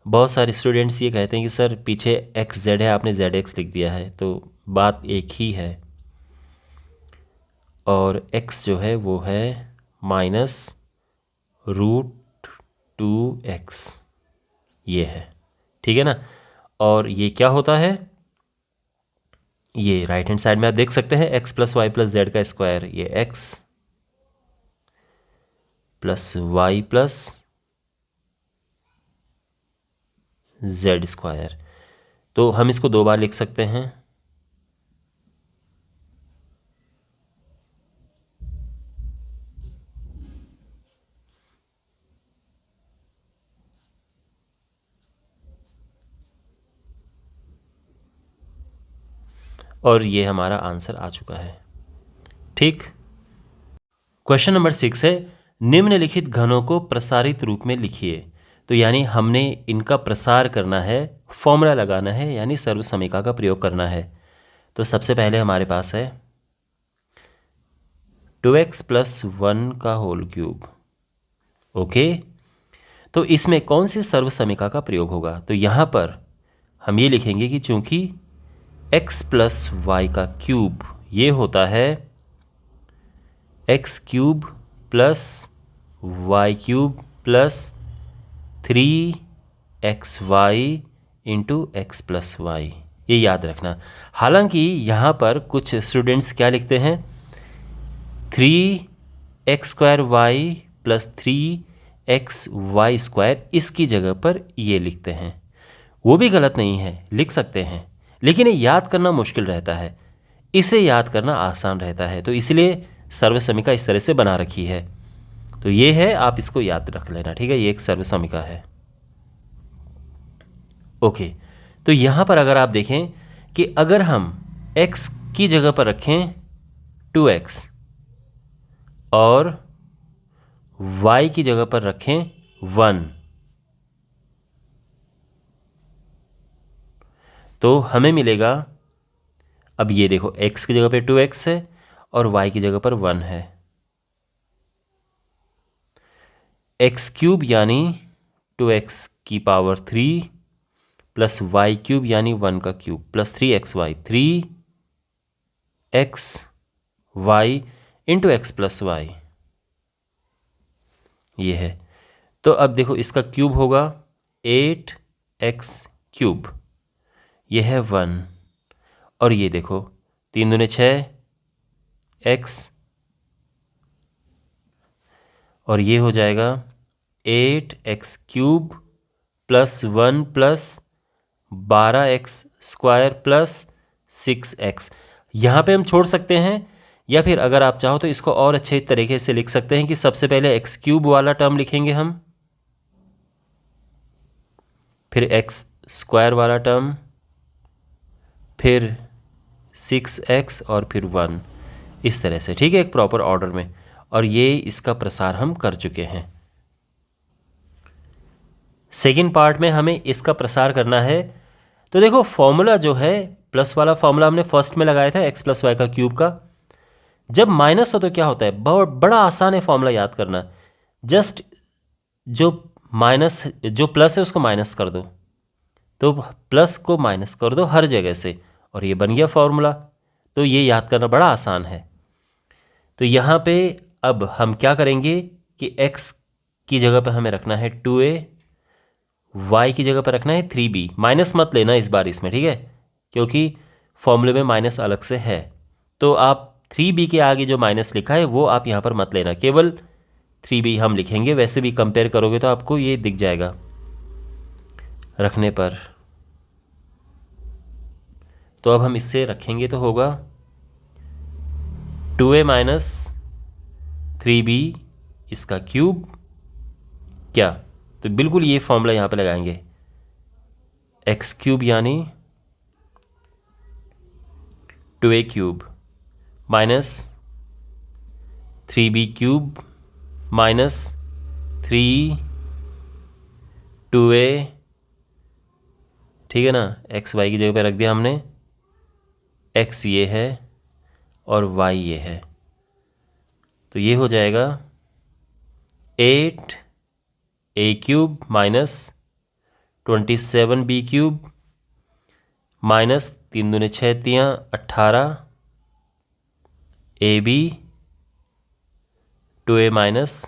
S1: बहुत सारे स्टूडेंट्स ये कहते हैं कि सर पीछे xz है आपने zx लिख दिया है, तो बात एक ही है। और x जो है वो है माइनस √2x, ये है, ठीक है ना। और ये क्या होता है, ये राइट हैंड साइड में आप देख सकते हैं x plus y plus z का स्क्वायर, ये x plus y plus z square. तो हम इसको 2 बार लिख सकते हैं, और ये हमारा आंसर आ चुका है। ठीक, क्वेश्चन नंबर 6 है, निम्नलिखित घनों को प्रसारित रूप में लिखिए। तो यानी हमने इनका प्रसार करना है, फॉर्मूला लगाना है, यानी सर्वसमीका का प्रयोग करना है। तो सबसे पहले हमारे पास है 2x प्लस 1 का होल क्यूब। ओके, तो इसमें कौन सी सर्वसमीका का प्रयोग होगा, तो यहाँ पर हम ये लिखेंगे कि चूंकि x प्लस वाई का क्यूब ये होता है x cube plus y cube plus 3xy into x plus y, ये याद रखना। हालांकि यहाँ पर कुछ स्टूडेंट्स क्या लिखते हैं, 3x² प्लस 3xy², इसकी जगह पर ये लिखते हैं। वो भी गलत नहीं है, लिख सकते हैं, लेकिन ये याद करना मुश्किल रहता है, इसे याद करना आसान रहता है, तो इसलिए सर्वसमीका इस तरह से बना रखी है। तो ये है, आप इसको याद रख लेना, ठीक है, ये एक सर्वसमीका है। ओके, तो यहाँ पर अगर आप देखें कि अगर हम x की जगह पर रखें 2x और y की जगह पर रखें 1, तो हमें मिलेगा, अब ये देखो x की जगह पे 2x है और y की जगह पर 1 है, x³ यानी 2x की पावर 3 प्लस y³ यानी 1 का cube plus 3xy, 3xy into x plus y, ये है। तो अब देखो इसका क्यूब होगा 8x³, ये है 1, और ये देखो 3 दूने 6, एक्स और ये हो जाएगा 8x³ plus 1 plus 12x² plus 6x। यहाँ पे हम छोड़ सकते हैं, या फिर अगर आप चाहो तो इसको और अच्छे तरीके से लिख सकते हैं कि सबसे पहले x³ वाला टर्म लिखेंगे हम, फिर x² वाला टर्म, फिर 6x और फिर 1, इस तरह से, ठीक है, एक प्रॉपर ऑर्डर में। और ये इसका प्रसार हम कर चुके हैं। सेकेंड पार्ट में हमें इसका प्रसार करना है। तो देखो फॉर्मूला जो है, प्लस वाला फॉर्मूला हमने फर्स्ट में लगाया था x + y का क्यूब का। जब माइनस हो तो क्या होता है, बहुत बड़ा आसान है फॉर्मूला याद करना। जस्ट जो प्लस है उसको माइनस कर दो, तो प्लस को माइनस कर दो हर जगह से, और ये बन गया फॉर्मूला। तो ये याद करना बड़ा आसान है। तो यहाँ पे अब हम क्या करेंगे कि x की जगह पे हमें रखना है 2a, y की जगह पर रखना है 3b। माइनस मत लेना इस बार इसमें, ठीक है, क्योंकि फॉर्मूले में माइनस अलग से है। तो आप 3b के आगे जो माइनस लिखा है वो आप यहाँ पर मत लेना, केवल 3b हम लिखेंगे। वैसे भी कंपेयर करोगे तो आपको ये दिख जाएगा रखने पर। तो अब हम इससे रखेंगे तो होगा 2a माइनस 3b इसका क्यूब, क्या, तो बिल्कुल ये फॉर्मूला यहाँ पे लगाएंगे, x³ यानी 2a³ minus 3b³ minus 3 2a, ठीक है ना, x y की जगह पे रख दिया हमने, x ये है और y ये है। तो ये हो जाएगा 8a³ minus 27b³ minus 3 दूने 6 तियाँ 18 ab 2a minus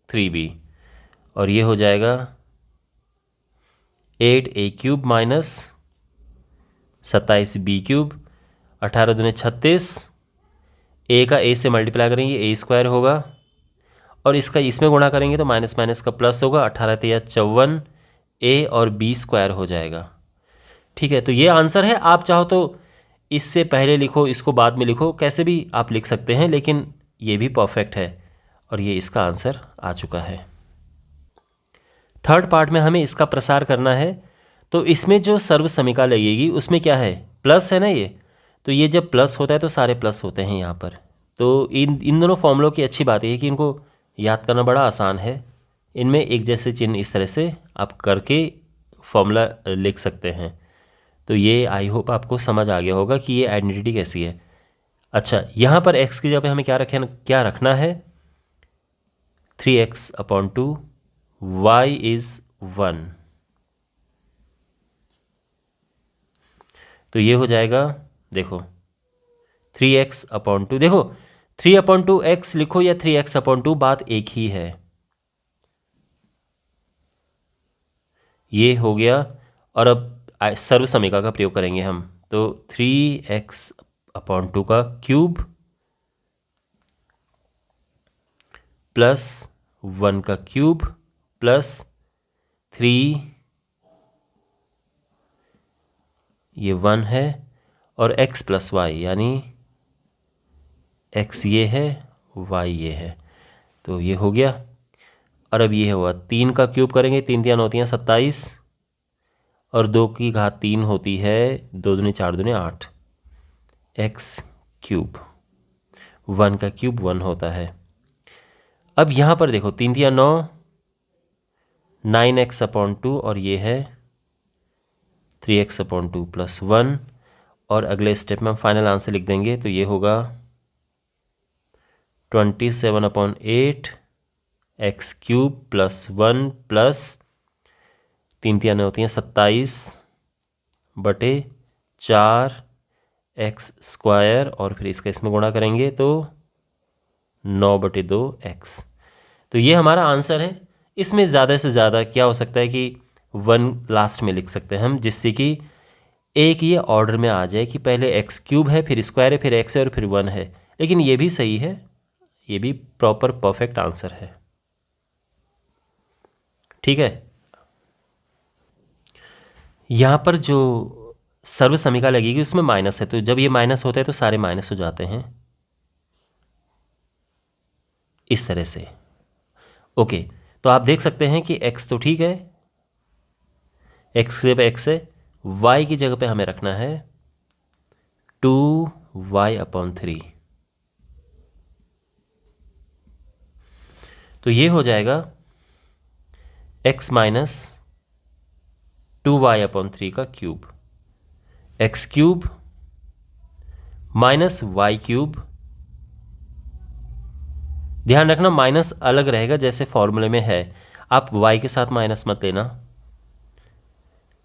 S1: 3b, और ये हो जाएगा 8a³ माइनस 27b³, 18 दूने 36, a का a से मल्टीप्लाई करेंगे a² होगा, और इसका इसमें गुणा करेंगे तो माइनस माइनस का प्लस होगा, 18 तिया 54, a और b² हो जाएगा। ठीक है, तो ये आंसर है। आप चाहो तो इससे पहले लिखो, इसको बाद में लिखो, कैसे भी आप लिख सकते हैं, लेकिन ये भी परफेक्ट है और ये इसका आंसर आ चुका है। थर्ड पार्ट में हमें इसका प्रसार करना है। तो इसमें जो सर्व समीका लगेगी उसमें क्या है, प्लस है ना ये, तो ये जब प्लस होता है तो सारे प्लस होते हैं यहाँ पर। तो इन दोनों फॉर्मूलों की अच्छी बात है कि इनको याद करना बड़ा आसान है। इनमें एक जैसे चिन्ह इस तरह से आप करके फॉर्मूला लिख सकते हैं। तो ये आई होप आपको समझ आ गया होगा कि ये आइडेंटिटी कैसी है। अच्छा, यहाँ पर x की जगह पे हमें क्या रखना है, 3x/2, y इज़ 1। तो ये हो जाएगा, देखो 3x/2, देखो 3/2x लिखो या 3x/2, बात एक ही है। ये हो गया, और अब सर्व समीका का प्रयोग करेंगे हम। तो 3x/2 का क्यूब प्लस 1 का क्यूब प्लस 3, ये 1 है, और x + y यानी x ये है y ये है। तो ये हो गया, और अब ये हुआ 3 का क्यूब करेंगे, 3 तियाँ 9 तियाँ 27, और 2 की घात 3 होती है, 2 दूनी 4 दूनी 8, x³। 1 का क्यूब 1 होता है। अब यहाँ पर देखो 3 तियाँ 9, 9x/2, और ये है 3x/2 + 1, और अगले स्टेप में हम फाइनल आंसर लिख देंगे। तो ये होगा 27/8 x³ + 1 प्लस 3 तियाँ 9 होती हैं 27/4 x², और फिर इसका इसमें गुणा करेंगे तो 9/2 x। तो ये हमारा आंसर है। इसमें ज़्यादा से ज़्यादा क्या हो सकता है कि 1 लास्ट में लिख सकते हैं हम, जिससे कि एक ये ऑर्डर में आ जाए कि पहले x³ है, फिर स्क्वायर है, फिर x है, और फिर 1 है। लेकिन ये भी सही है, ये भी प्रॉपर परफेक्ट आंसर है। ठीक है, यहाँ पर जो सर्व समीका लगेगी उसमें माइनस है, तो जब ये माइनस होता है तो सारे माइनस हो जाते हैं इस तरह से। ओके, तो आप देख सकते हैं कि x तो ठीक है, x पे x है, y की जगह पे हमें रखना है 2y/3। तो ये हो जाएगा x माइनस 2y/3 का cube, x cube minus y cube. ध्यान रखना माइनस अलग रहेगा जैसे फॉर्मूले में है, आप y के साथ माइनस मत लेना।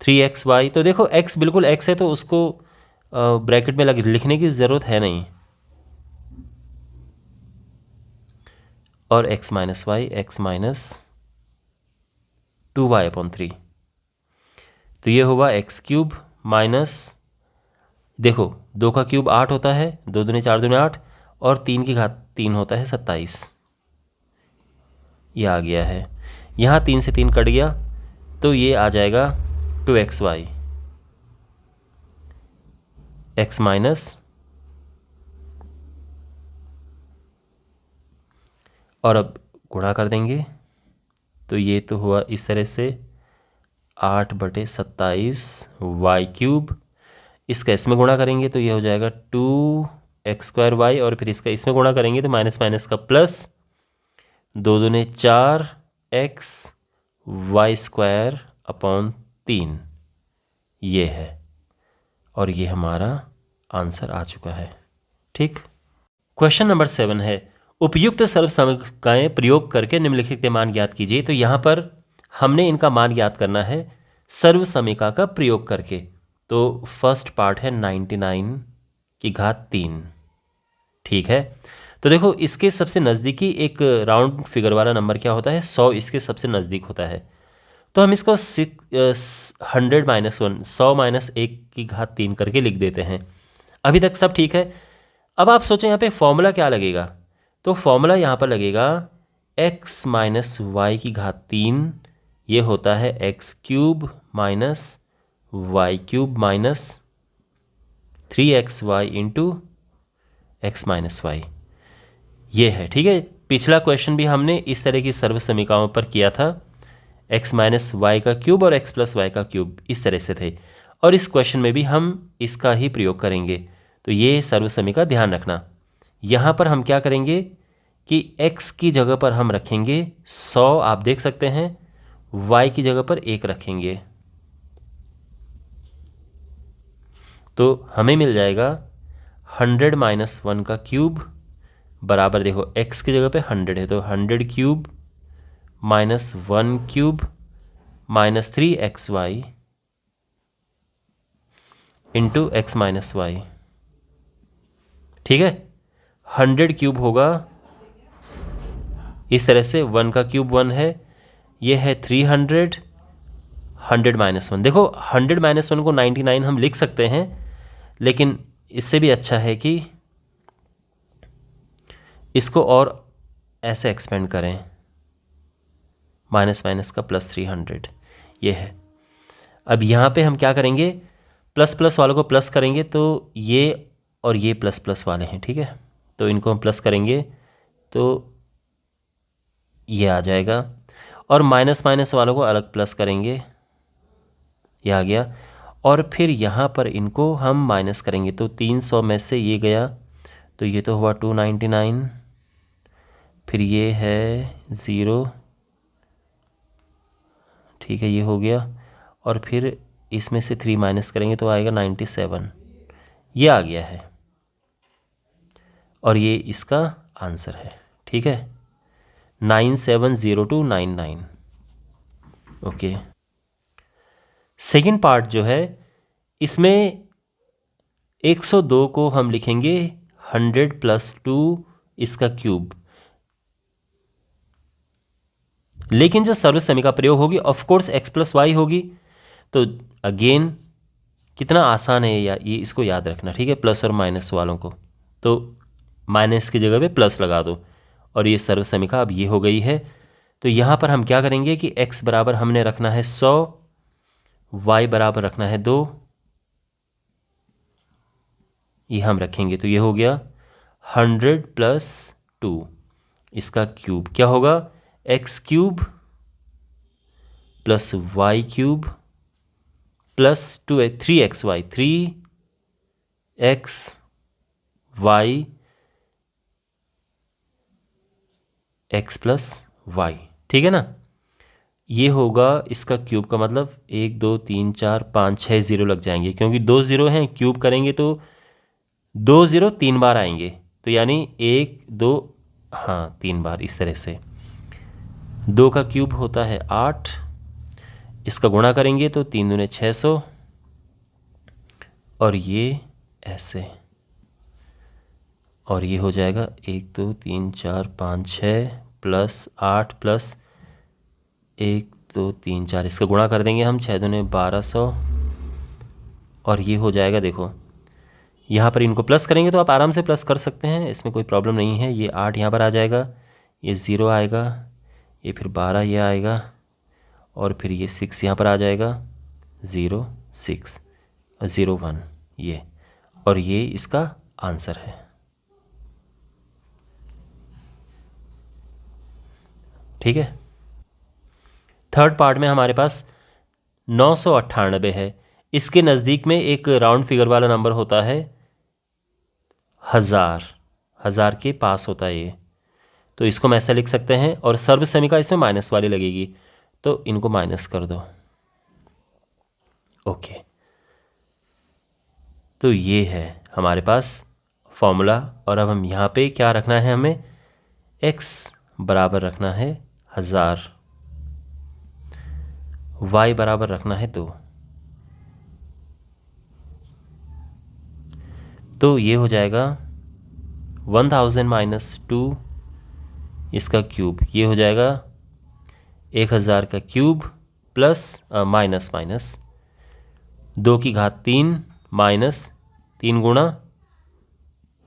S1: 3xy, तो देखो x बिल्कुल x है तो उसको ब्रैकेट में लिखने की ज़रूरत है नहीं, और x minus y, x minus 2y/3, तो ये होगा x क्यूब माइनस, देखो 2 का क्यूब 8 होता है, 2 दूनी 4 दूनी 8, और 3 की घात 3 होता है 27। ये आ गया है, यहाँ 3 से 3 कट गया, तो ये आ जाएगा 2xy, x माइनस, और अब गुणा कर देंगे, तो ये तो हुआ इस तरह से 8/27 वाई क्यूब। इसका इसमें गुणा करेंगे तो ये हो जाएगा 2x²y, और फिर इसका इसमें गुणा करेंगे तो माइनस माइनस का प्लस, 2 दूने 4x y²/3 ये है, और ये हमारा आंसर आ चुका है। ठीक, क्वेश्चन नंबर 7 है, उपयुक्त सर्वसमीकाएं प्रयोग करके निम्नलिखित के मान ज्ञात कीजिए। तो यहाँ पर हमने इनका मान ज्ञात करना है सर्वसमीका का प्रयोग करके। तो फर्स्ट पार्ट है 99 की घात 3। ठीक है, तो देखो इसके सबसे नज़दीकी एक राउंड फिगर वाला नंबर क्या होता है, 100 इसके सबसे नज़दीक होता है। तो हम इसको 100 माइनस 1, 100 माइनस 1 की घात 3 करके लिख देते हैं। अभी तक सब ठीक है। अब आप सोचें यहाँ पे फॉर्मूला क्या लगेगा, तो फॉर्मूला यहाँ पर लगेगा x माइनस वाई की घात 3, ये होता है x cube minus y cube minus 3xy into x minus y, ये है। ठीक है, पिछला क्वेश्चन भी हमने इस तरह की सर्व समीकरणों पर किया था, x माइनस वाई का क्यूब और x प्लस वाई का क्यूब इस तरह से थे, और इस क्वेश्चन में भी हम इसका ही प्रयोग करेंगे। तो ये सर्व समीकरण ध्यान रखना, यहाँ पर हम क्या करेंगे कि x की जगह पर हम रखेंगे 100, आप देख सकते हैं, y की जगह पर 1 रखेंगे, तो हमें मिल जाएगा 100 माइनस 1 का क्यूब बराबर, देखो x की जगह पे 100 है तो 100 cube minus 1 cube minus 3xy into x minus y. ठीक है, 100 क्यूब होगा इस तरह से, 1 का क्यूब 1 है, ये है 300, 100 माइनस 1, देखो 100 माइनस 1 को 99 हम लिख सकते हैं, लेकिन इससे भी अच्छा है कि इसको और ऐसे एक्सपेंड करें, माइनस माइनस का प्लस 300, ये है। अब यहाँ पे हम क्या करेंगे, प्लस प्लस वालों को प्लस करेंगे तो ये और ये प्लस प्लस वाले हैं। ठीक है, तो इनको हम प्लस करेंगे तो ये आ जाएगा, और माइनस माइनस वालों को अलग प्लस करेंगे, ये आ गया, और फिर यहाँ पर इनको हम माइनस करेंगे तो 300 में से ये गया तो ये तो हुआ 299, फिर ये है 0, ठीक है ये हो गया, और फिर इसमें से 3 माइनस करेंगे तो आएगा 97, ये आ गया है, और ये इसका आंसर है। ठीक है, 970299। ओके, सेकेंड पार्ट जो है इसमें 102 को हम लिखेंगे 100 प्लस 2 इसका क्यूब, लेकिन जो सर्व समीका प्रयोग होगी of course x plus y होगी। तो अगेन कितना आसान है ये इसको याद रखना। ठीक है, प्लस और माइनस वालों को, तो माइनस की जगह पे प्लस लगा दो और ये सर्वसमिका अब ये हो गई है। तो यहाँ पर हम क्या करेंगे कि x बराबर हमने रखना है 100, y बराबर रखना है 2, ये हम रखेंगे तो ये हो गया 100 प्लस 2, इसका क्यूब क्या होगा x cube plus y cube plus 3xy 3xy x plus y, ठीक है ना। ये होगा इसका क्यूब का मतलब 1 2 3 4 5 6 ज़ीरो लग जाएंगे क्योंकि 2 ज़ीरो हैं, क्यूब करेंगे तो 2 ज़ीरो 3 बार आएंगे तो यानी 1 2 हाँ 3 बार इस तरह से। 2 का क्यूब होता है 8, इसका गुणा करेंगे तो 3 दूने 600 और ये ऐसे और ये हो जाएगा 1 2 3 4 5 6 प्लस 8 प्लस 1 2 3 4, इसका गुणा कर देंगे हम 6 दूने 1200 और ये हो जाएगा। देखो यहाँ पर इनको प्लस करेंगे तो आप आराम से प्लस कर सकते हैं, इसमें कोई प्रॉब्लम नहीं है। ये 8 यहाँ पर आ जाएगा, ये 0 आएगा, ये फिर 12 ये आएगा और फिर ये 6 यहाँ पर आ जाएगा, 0 6 0 1 ये, और ये इसका आंसर है। ठीक है। थर्ड पार्ट में हमारे पास 998 है, इसके नज़दीक में एक राउंड फिगर वाला नंबर होता है 1000, 1000 के पास होता है ये, तो इसको हम ऐसा लिख सकते हैं और सर्वसमिका इसमें माइनस वाली लगेगी तो इनको माइनस कर दो। ओके, तो ये है हमारे पास फॉर्मूला और अब हम यहाँ पे क्या रखना है, हमें x बराबर रखना है 1000, y बराबर रखना है 2, तो ये हो जाएगा 1000 माइनस 2, इसका क्यूब ये हो जाएगा 1000 का क्यूब प्लस माइनस 2 की घात 3 माइनस 3 गुणा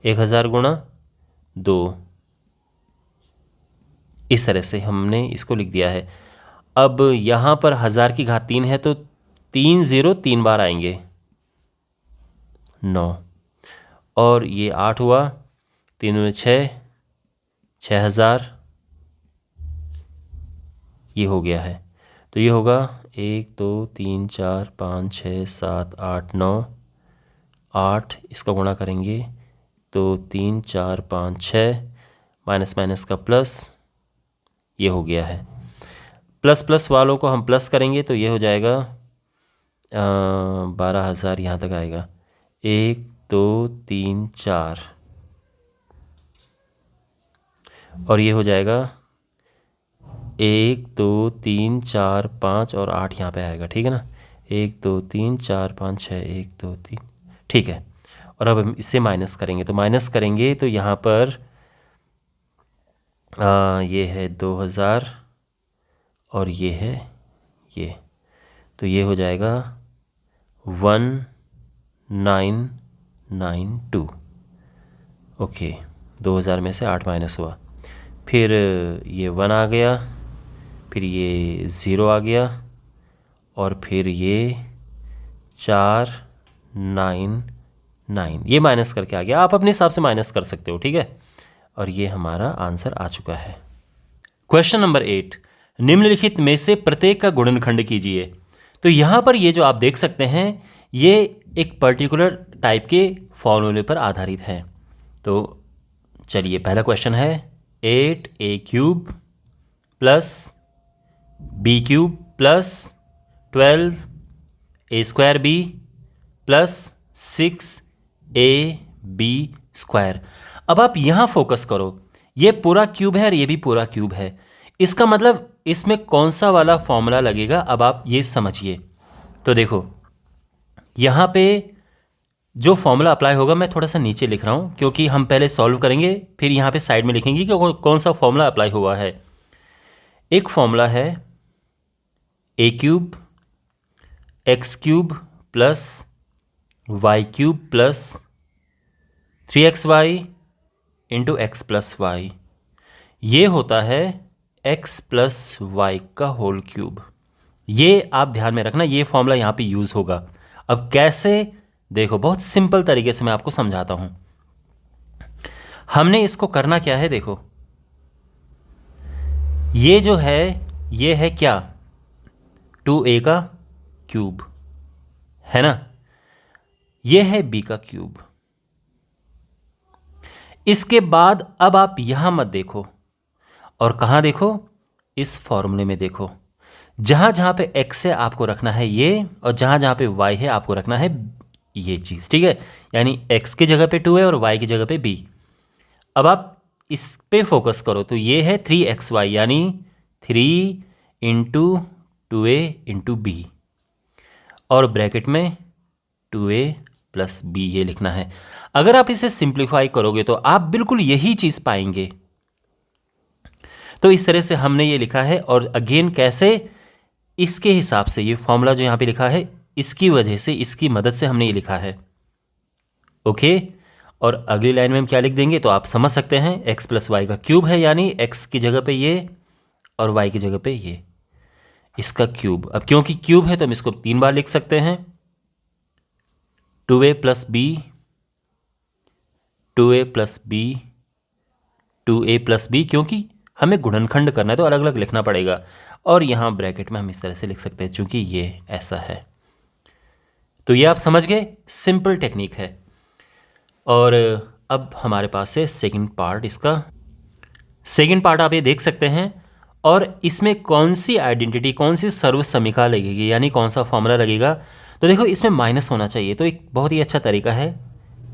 S1: 1000 गुणा 2, इस तरह से हमने इसको लिख दिया है। अब यहाँ पर 1000 की घात 3 है तो 3 ज़ीरो 3 बार आएंगे 9, और ये 8 हुआ, 3 में 6 6000 ये हो गया है। तो ये होगा 1 2 3 4 5 6 7 8 9, 8 इसका गुणा करेंगे तो 3 4 5 6 माइनस माइनस का प्लस, ये हो गया है। प्लस प्लस वालों को हम प्लस करेंगे तो ये हो जाएगा 12000 यहाँ तक आएगा, 1 2 3 4 और ये हो जाएगा 1 2 3 4 5 और 8 यहाँ पे आएगा, ठीक है ना। 1 2 3 4 5 6 1 2 3, ठीक है। और अब हम इससे माइनस करेंगे तो माइनस करेंगे तो यहाँ पर ये है 2000 और ये है ये, तो ये हो जाएगा 1992। ओके, 2000 में से 8 माइनस हुआ, फिर ये 1 आ गया, फिर ये 0 आ गया और फिर ये 499, ये माइनस करके आ गया। आप अपने हिसाब से माइनस कर सकते हो, ठीक है। और ये हमारा आंसर आ चुका है। क्वेश्चन नंबर 8, निम्नलिखित में से प्रत्येक का गुणनखंड कीजिए। तो यहाँ पर ये जो आप देख सकते हैं ये एक पर्टिकुलर टाइप के फॉर्मूले पर आधारित है। तो चलिए, पहला क्वेश्चन है 8a³ plus b³ plus 12a² plus 6ab²। अब आप यहाँ फोकस करो, ये पूरा क्यूब है और ये भी पूरा क्यूब है, इसका मतलब इसमें कौन सा वाला फॉर्मूला लगेगा, अब आप ये समझिए। तो देखो यहाँ पे जो फॉर्मूला अप्लाई होगा, मैं थोड़ा सा नीचे लिख रहा हूँ क्योंकि हम पहले सॉल्व करेंगे फिर यहाँ पे साइड में लिखेंगे कि कौन सा फॉर्मूला अप्लाई हुआ है। एक फॉर्मूला है a³ x³ plus y³ plus 3xy into x plus y, ये होता है एक्स प्लस वाई का होल क्यूब। ये आप ध्यान में रखना, ये फॉर्मूला यहाँ पे यूज़ होगा। अब कैसे, देखो बहुत सिंपल तरीके से मैं आपको समझाता हूँ। हमने इसको करना क्या है, देखो ये जो है ये है क्या, 2a का क्यूब है ना, ये है b का क्यूब। इसके बाद अब आप यहां मत देखो और कहां देखो, इस फॉर्मूले में देखो। जहां जहां पे x है आपको रखना है ये, और जहां जहां पे y है आपको रखना है ये चीज, ठीक है। यानी x की जगह पे 2 है और y की जगह पे b। अब आप इस पे फोकस करो तो ये है 3xy, यानी 3 इंटू 2a इंटू बी, और ब्रैकेट में 2a प्लस बी ये लिखना है। अगर आप इसे सिंप्लीफाई करोगे तो आप बिल्कुल यही चीज पाएंगे। तो इस तरह से हमने ये लिखा है, और अगेन कैसे, इसके हिसाब से ये फॉर्मूला जो यहां पे लिखा है इसकी वजह से, इसकी मदद से हमने ये लिखा है। ओके, और अगली लाइन में हम क्या लिख देंगे तो आप समझ सकते हैं, x प्लस वाई का क्यूब है, यानी x की जगह पे ये और y की जगह पे ये, इसका क्यूब। अब क्योंकि क्यूब है तो हम इसको 3 बार लिख सकते हैं, 2a plus b, 2a plus b, 2a plus b, क्योंकि हमें गुणनखंड करना है तो अलग अलग लिखना पड़ेगा। और यहाँ ब्रैकेट में हम इस तरह से लिख सकते हैं चूंकि ये ऐसा है। तो ये आप समझ गए, सिंपल टेक्निक है। और अब हमारे पास है सेकंड पार्ट। इसका सेकंड पार्ट आप ये देख सकते हैं, और इसमें कौन सी आइडेंटिटी, कौन सी सर्वसमीका लगेगी, यानी कौन सा फॉर्मूला लगेगा। तो देखो इसमें माइनस होना चाहिए, तो एक बहुत ही अच्छा तरीका है,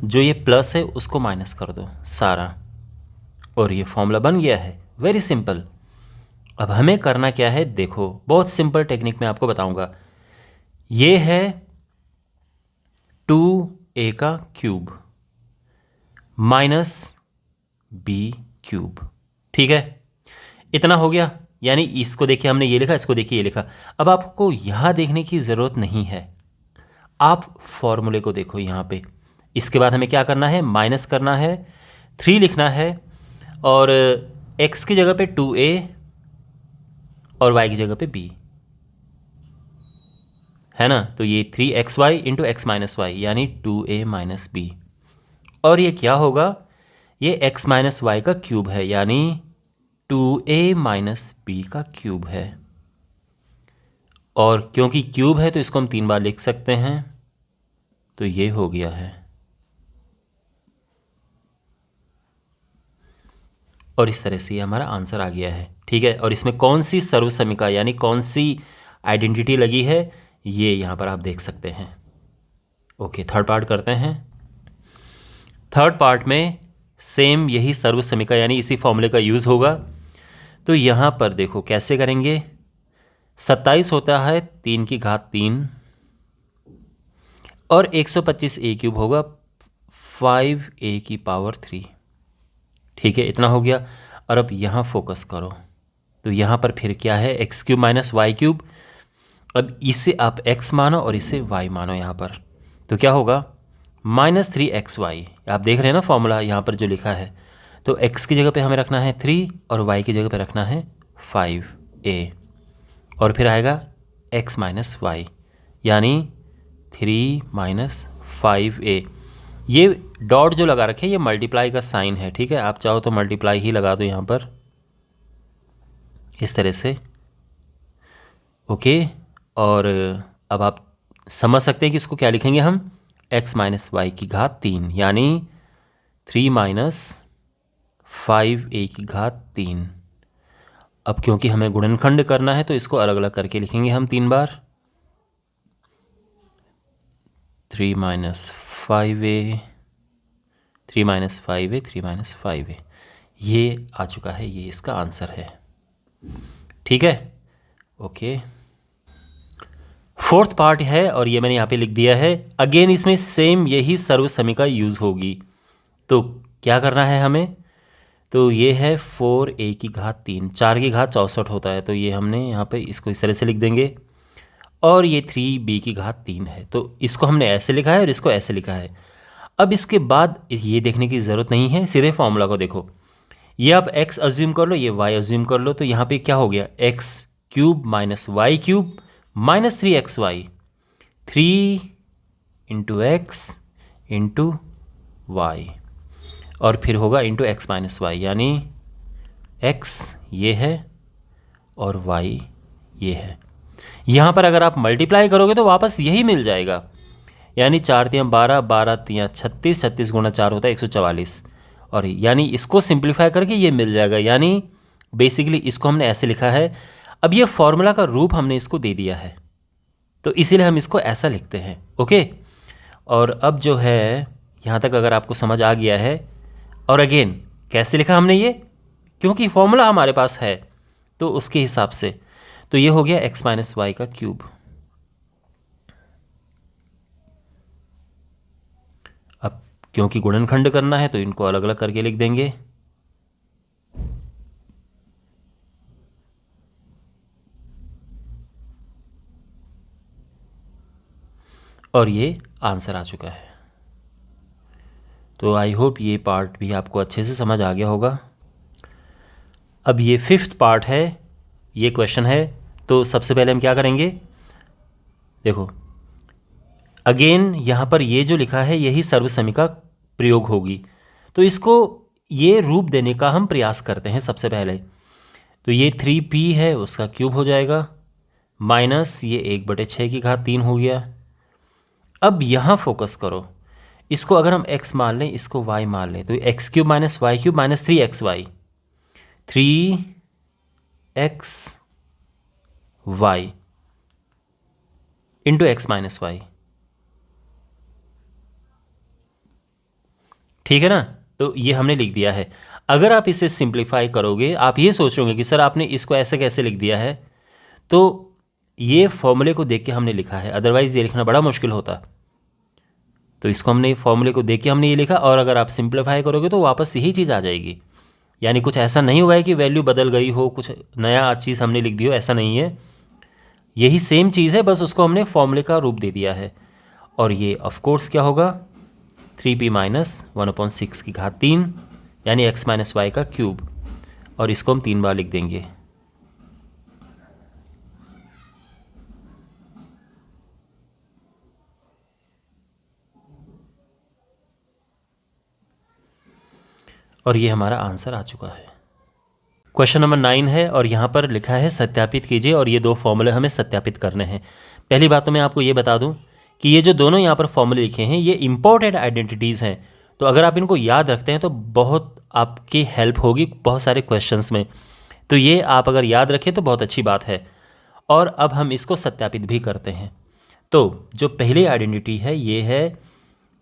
S1: जो ये प्लस है उसको माइनस कर दो सारा, और ये फॉर्मूला बन गया है। Very simple. अब हमें करना क्या है, देखो बहुत सिंपल टेक्निक मैं आपको बताऊंगा। ये है 2a का क्यूब माइनस बी क्यूब, ठीक है, इतना हो गया। यानी इसको देखिए हमने ये लिखा, इसको देखिए ये लिखा। अब आपको यहां देखने की जरूरत नहीं है, आप फॉर्मूले को देखो यहां पे। इसके बाद हमें क्या करना है, माइनस करना है, 3 लिखना है, और x की जगह पे 2a और y की जगह पे b है ना। तो ये 3xy into x minus y, यानी 2a माइनस बी। और ये क्या होगा, ये x माइनस वाई का क्यूब है, यानी 2a माइनस बी का क्यूब है। और क्योंकि क्यूब है तो इसको हम 3 बार लिख सकते हैं, तो ये हो गया है। और इस तरह से ये हमारा आंसर आ गया है, ठीक है। और इसमें कौन सी सर्वसमीका यानी कौन सी आइडेंटिटी लगी है, ये यहाँ पर आप देख सकते हैं। ओके, थर्ड पार्ट करते हैं। थर्ड पार्ट में सेम यही सर्वसमीका यानी इसी फॉर्मूले का यूज़ होगा। तो यहाँ पर देखो कैसे करेंगे, 27 होता है 3 की घात 3, और 125 a क्यूब होगा 5a की पावर 3, ठीक है, इतना हो गया। और अब यहाँ फोकस करो, तो यहाँ पर फिर क्या है, x cube minus y cube. अब इसे आप x मानो और इसे y मानो यहाँ पर, तो क्या होगा, -3xy। आप देख रहे हैं ना फॉर्मूला यहाँ पर जो लिखा है, तो x की जगह पे हमें रखना है 3 और y की जगह पे रखना है 5a, और फिर आएगा x माइनस वाई, यानी 3 माइनस 5a। ये डॉट जो लगा रखे ये मल्टीप्लाई का साइन है, ठीक है। आप चाहो तो मल्टीप्लाई ही लगा दो यहाँ पर इस तरह से, ओके। और अब आप समझ सकते हैं कि इसको क्या लिखेंगे हम, x माइनस वाई की घात 3, यानी 3 माइनस 5a की घात 3। अब क्योंकि हमें गुणनखंड करना है तो इसको अलग अलग करके लिखेंगे हम 3 बार, 3 minus 5a, 3 minus 5a, 3 minus 5a, ये आ चुका है, ये इसका आंसर है, ठीक है। ओके, फोर्थ पार्ट है और ये मैंने यहाँ पे लिख दिया है। अगेन इसमें सेम यही सर्वसमीका यूज़ होगी। तो क्या करना है हमें, तो ये है 4a की घात 3, 4 की घात 64 होता है, तो ये हमने यहाँ पे इसको इस तरह से लिख देंगे। और ये 3b की घात 3 है, तो इसको हमने ऐसे लिखा है और इसको ऐसे लिखा है। अब इसके बाद ये देखने की ज़रूरत नहीं है, सीधे फॉर्मूला को देखो। ये आप x अज्यूम कर लो, ये y अज्यूम कर लो, तो यहाँ पे क्या हो गया, x cube minus y cube minus 3xy, 3 into x into y, और फिर होगा इंटू एक्स माइनस वाई, यानी x ये है और y ये है। यहाँ पर अगर आप मल्टीप्लाई करोगे तो वापस यही मिल जाएगा, यानी 4 3 12, 12 3 36, 36 गुणा 4 होता है 144, और यानी इसको सिंप्लीफाई करके ये मिल जाएगा। यानी बेसिकली इसको हमने ऐसे लिखा है। अब ये फॉर्मूला का रूप हमने इसको दे दिया है, तो इसीलिए हम इसको ऐसा लिखते हैं। ओके, और अब जो है यहाँ तक अगर आपको समझ आ गया है, और अगेन कैसे लिखा हमने ये, क्योंकि फॉर्मूला हमारे पास है तो उसके हिसाब से, तो ये हो गया x माइनस वाई का क्यूब। अब क्योंकि गुणनखंड करना है तो इनको अलग अलग करके लिख देंगे, और ये आंसर आ चुका है। तो आई होप ये पार्ट भी आपको अच्छे से समझ आ गया होगा। अब ये 5th पार्ट है, ये क्वेश्चन है। तो सबसे पहले हम क्या करेंगे, देखो अगेन यहाँ पर ये जो लिखा है यही सर्वसमीका प्रयोग होगी, तो इसको ये रूप देने का हम प्रयास करते हैं सबसे पहले। तो ये 3p है, उसका क्यूब हो जाएगा, माइनस ये 1/6 की घात 3 हो गया। अब यहाँ फोकस करो, इसको अगर हम x मान लें, इसको y मान लें, तो x cube minus y cube minus 3xy, 3xy into x minus y, ठीक है ना। तो ये हमने लिख दिया है। अगर आप इसे सिंप्लीफाई करोगे, आप ये सोचोगे कि सर आपने इसको ऐसे कैसे लिख दिया है, तो ये फॉर्मूले को देख के हमने लिखा है, अदरवाइज़ ये लिखना बड़ा मुश्किल होता। तो इसको हमने फॉर्मूले को देख के हमने ये लिखा, और अगर आप सिंप्लीफाई करोगे तो वापस यही चीज़ आ जाएगी। यानी कुछ ऐसा नहीं हुआ है कि वैल्यू बदल गई हो, कुछ नया चीज़ हमने लिख दी हो, ऐसा नहीं है। यही सेम चीज़ है, बस उसको हमने फॉर्मूले का रूप दे दिया है। और ये ऑफ कोर्स क्या होगा, 3p माइनस 1/6 की घात 3, यानी x माइनस वाई का क्यूब, और इसको हम 3 बार लिख देंगे। और ये हमारा आंसर आ चुका है। क्वेश्चन नंबर 9 है, और यहाँ पर लिखा है सत्यापित कीजिए, और ये 2 फॉर्मूले हमें सत्यापित करने हैं। पहली बात तो मैं आपको ये बता दूं कि ये जो दोनों यहाँ पर फॉर्मूले लिखे हैं ये इंपॉर्टेंट आइडेंटिटीज़ हैं, तो अगर आप इनको याद रखते हैं तो बहुत आपकी हेल्प होगी बहुत सारे क्वेश्चंस में। तो ये आप अगर याद रखें तो बहुत अच्छी बात है। और अब हम इसको सत्यापित भी करते हैं। तो जो पहली आइडेंटिटी है ये है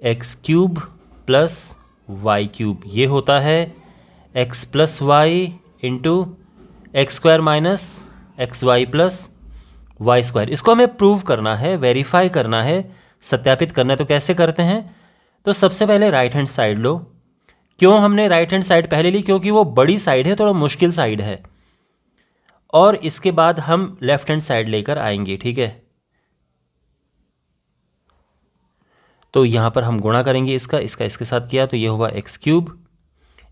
S1: x cube plus y cube, ये होता है x plus y into x square minus x y plus y square. इसको हमें प्रूव करना है, वेरीफाई करना है, सत्यापित करना है। तो कैसे करते हैं, तो सबसे पहले राइट हैंड साइड लो। क्यों हमने राइट हैंड साइड पहले ली, क्योंकि वो बड़ी साइड है, थोड़ा मुश्किल साइड है। और इसके बाद हम लेफ्ट हैंड साइड लेकर आएंगे, ठीक है। तो यहाँ पर हम गुणा करेंगे, इसका इसके साथ किया तो ये हुआ एक्स क्यूब,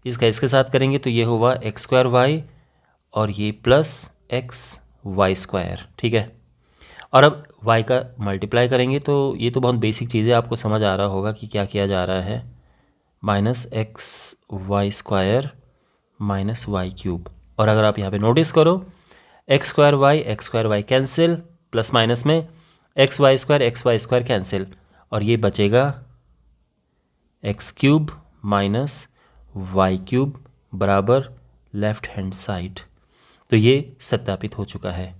S1: इसका इसके साथ करेंगे तो ये हुआ एक्स स्क्वायर वाई, और ये प्लस एक्स वाई स्क्वायर, ठीक है। और अब y का मल्टीप्लाई करेंगे, तो ये तो बहुत बेसिक चीज़ है, आपको समझ आ रहा होगा कि क्या किया जा रहा है, minus x y square minus y cube. और अगर आप यहाँ पे नोटिस करो, x square y cancel, plus minus में एक्स वाई स्क्वायर कैंसिल, और ये बचेगा x cube minus y cube बराबर लेफ्ट हैंड साइड। तो ये सत्यापित हो चुका है,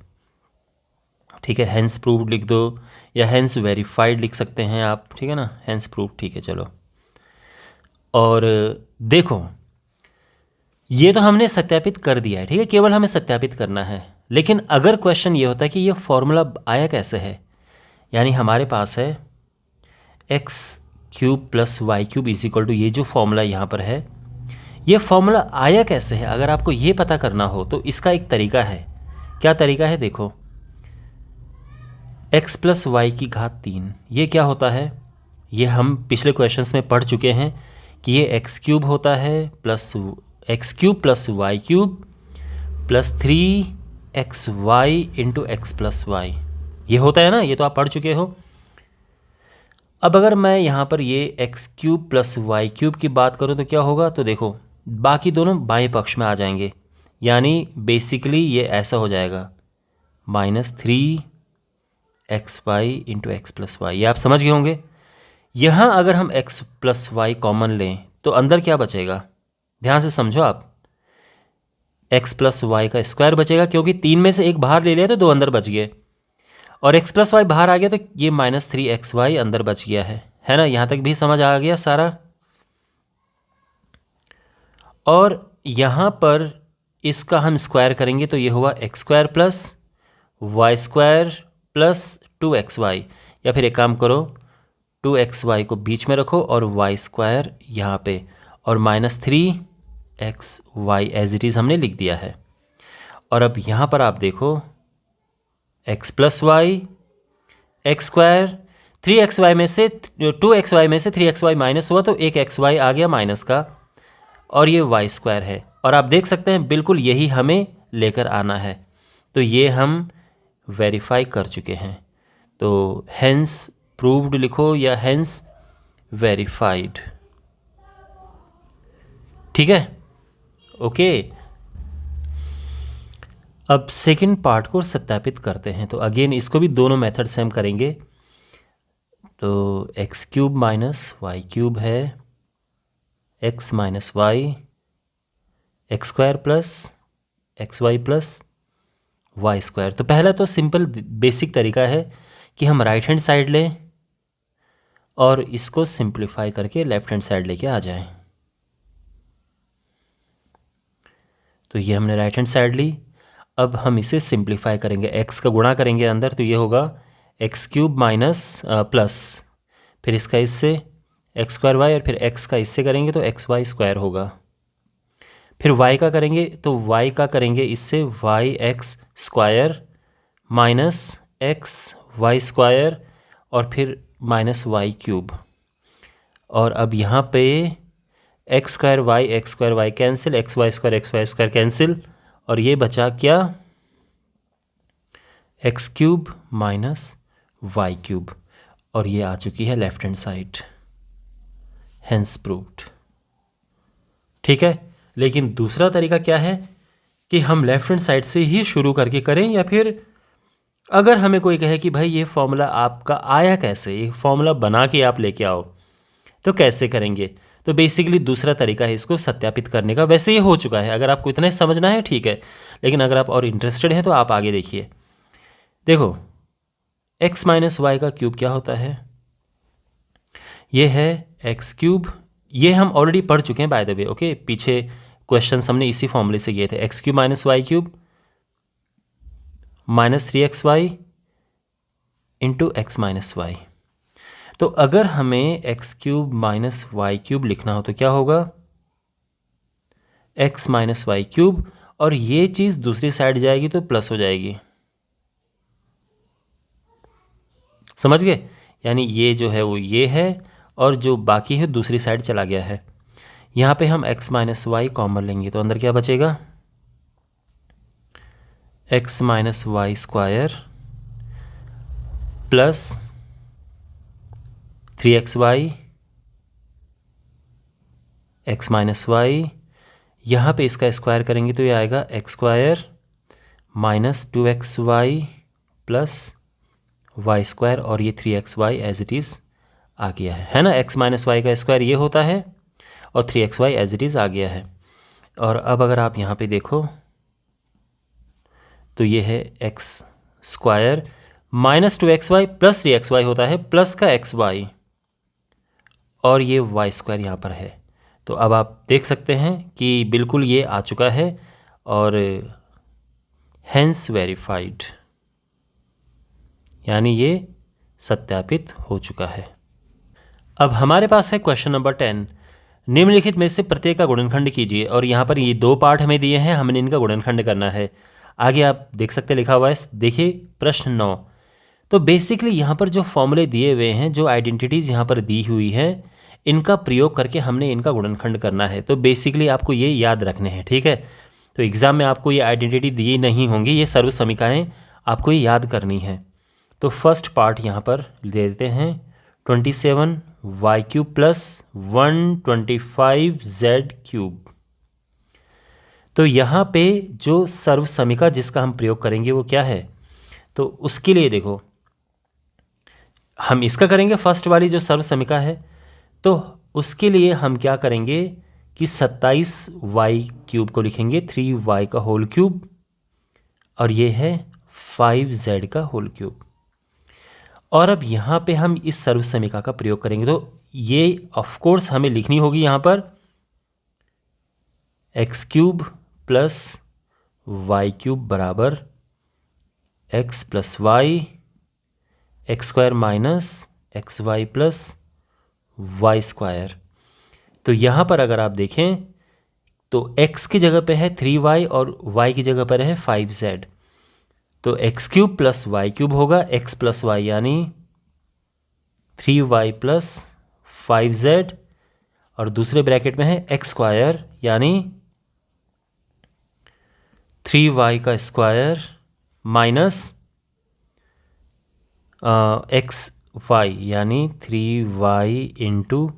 S1: ठीक है। हैंस प्रूव्ड लिख दो या हैंस वेरीफाइड लिख सकते हैं आप, ठीक है ना, हैंस प्रूव्ड, ठीक है। चलो, और देखो ये तो हमने सत्यापित कर दिया है, ठीक है, केवल हमें सत्यापित करना है। लेकिन अगर क्वेश्चन ये होता है कि ये फॉर्मूला आया कैसे है, यानी हमारे पास है x cube plus y cube is equal to, ये जो फॉर्मूला यहाँ पर है ये फॉर्मूला आया कैसे है, अगर आपको ये पता करना हो तो इसका एक तरीका है। क्या तरीका है, देखो x प्लस वाई की घात 3, ये क्या होता है, ये हम पिछले क्वेश्चंस में पढ़ चुके हैं कि ये एक्स क्यूब होता है plus x cube plus y cube plus 3xy into x plus y, ये होता है ना, ये तो आप पढ़ चुके हो। अब अगर मैं यहाँ पर ये x cube plus y cube की बात करूँ तो क्या होगा, तो देखो बाकी दोनों बाएं पक्ष में आ जाएंगे, यानी बेसिकली ये ऐसा हो जाएगा -3xy into x plus y, ये आप समझ गए होंगे। यहाँ अगर हम x प्लस वाई कॉमन लें तो अंदर क्या बचेगा, ध्यान से समझो आप, x प्लस वाई का स्क्वायर बचेगा, क्योंकि 3 में से एक बाहर ले लिया तो 2 अंदर बच गए, और x प्लस वाई बाहर आ गया तो ये -3xy अंदर बच गया है ना। यहाँ तक भी समझ आ गया सारा। और यहाँ पर इसका हम स्क्वायर करेंगे तो ये हुआ x square plus y square plus 2xy, या फिर एक काम करो 2xy को बीच में रखो और वाई स्क्वायर यहाँ पे, और -3xy एज इट इज़ हमने लिख दिया है। और अब यहाँ पर आप देखो x plus y x square, 3xy में से 2xy में से 3xy माइनस हुआ तो एक xy आ गया माइनस का, और ये वाई स्क्वायर है। और आप देख सकते हैं बिल्कुल यही हमें लेकर आना है, तो ये हम वेरीफाई कर चुके हैं। तो हेंस प्रूव्ड लिखो या हेंस वेरीफाइड, ठीक है, ओके। अब सेकंड पार्ट को सत्यापित करते हैं, तो अगेन इसको भी दोनों मेथड से हम करेंगे। तो x cube minus y cube है x minus y, x square plus x y plus y square. तो पहला तो सिंपल बेसिक तरीका है कि हम राइट हैंड साइड लें और इसको सिंप्लीफाई करके लेफ्ट हैंड साइड लेके आ जाएं। तो ये हमने राइट हैंड साइड ली, अब हम इसे सिंप्लीफाई करेंगे, x का गुणा करेंगे अंदर, तो ये होगा एक्स क्यूब माइनस प्लस फिर इसका इससे एक्स स्क्वायर वाई, और फिर x का इससे करेंगे तो एक्स वाई स्क्वायर होगा। फिर y का करेंगे तो y का करेंगे इससे y x square minus x y square, और फिर माइनस वाई क्यूब। और अब यहाँ पे x square y cancel, x y square cancel, और ये बचा क्या, x cube minus y cube, और ये आ चुकी है left hand side, hence proved, ठीक है। लेकिन दूसरा तरीका क्या है कि हम लेफ्ट हैंड साइड से ही शुरू करके करें, या फिर अगर हमें कोई कहे कि भाई ये फॉर्मूला आपका आया कैसे, ये फॉर्मूला बना के आप लेके आओ, तो कैसे करेंगे। तो बेसिकली दूसरा तरीका है इसको सत्यापित करने का। वैसे ये हो चुका है, अगर आपको इतना ही समझना है ठीक है, लेकिन अगर आप और इंटरेस्टेड हैं तो आप आगे देखिए। देखो x माइनस वाई का क्यूब क्या होता है, ये है एक्स क्यूब, ये हम ऑलरेडी पढ़ चुके हैं बाय द वे, ओके। पीछे क्वेश्चन हमने इसी फॉर्मूले से किए थे, x cube minus y cube minus 3xy into x minus y. तो अगर हमें x cube minus y cube लिखना हो तो क्या होगा, एक्स माइनस वाई क्यूब, और ये चीज़ दूसरी साइड जाएगी तो प्लस हो जाएगी, समझ गए। यानी ये जो है वो ये है, और जो बाकी है दूसरी साइड चला गया है। यहाँ पे हम एक्स माइनस वाई कॉमन लेंगे तो अंदर क्या बचेगा, x minus y square plus 3xy x minus y, यहाँ पे इसका स्क्वायर करेंगे तो ये आएगा x square minus 2xy plus y square, और ये 3xy एज इट इज़ आ गया है ना। एक्स माइनस वाई का स्क्वायर ये होता है, और 3xy एज इट इज़ आ गया है। और अब अगर आप यहाँ पे देखो तो ये है x square minus 2xy plus 3xy होता है, प्लस का xy, और ये वाई स्क्वायर यहाँ पर है। तो अब आप देख सकते हैं कि बिल्कुल ये आ चुका है, और हेंस वेरीफाइड, यानी ये सत्यापित हो चुका है। अब हमारे पास है क्वेश्चन नंबर 10, निम्नलिखित में से प्रत्येक का गुणनखंड कीजिए। और यहाँ पर ये 2 पार्ट हमें दिए हैं, हमने इनका गुणनखंड करना है। आगे आप देख सकते लिखा हुआ है, देखिए प्रश्न 9, तो बेसिकली यहाँ पर जो फॉर्मूले दिए हुए हैं, जो आइडेंटिटीज़ यहाँ पर दी हुई हैं, इनका प्रयोग करके हमने इनका गुणनखंड करना है। तो बेसिकली आपको ये याद रखने हैं, ठीक है। तो एग्ज़ाम में आपको ये आइडेंटिटी दी नहीं होंगी, ये सर्व समीकरणें आपको ये याद करनी है। तो फर्स्ट पार्ट यहाँ पर दे देते हैं 27y³ प्लस 125z³। तो यहाँ पे जो सर्व समीकरण जिसका हम प्रयोग करेंगे वो क्या है, तो उसके लिए देखो हम इसका करेंगे फर्स्ट वाली जो सर्व समीकरण है। तो उसके लिए हम क्या करेंगे कि 27y³ को लिखेंगे 3y का होल क्यूब और ये है 5z का होल क्यूब। और अब यहाँ पे हम इस सर्व समीकरण का प्रयोग करेंगे। तो ये ऑफ कोर्स हमें लिखनी होगी यहाँ पर x³ प्लस y³ बराबर x plus y x² minus xy plus y²। तो यहाँ पर अगर आप देखें तो x की जगह पे है 3y और y की जगह पर है 5z। तो x³ प्लस y³ होगा x प्लस वाई यानी 3y प्लस 5z और दूसरे ब्रैकेट में है x² यानी 3y का स्क्वायर माइनस xy यानी 3y इंटू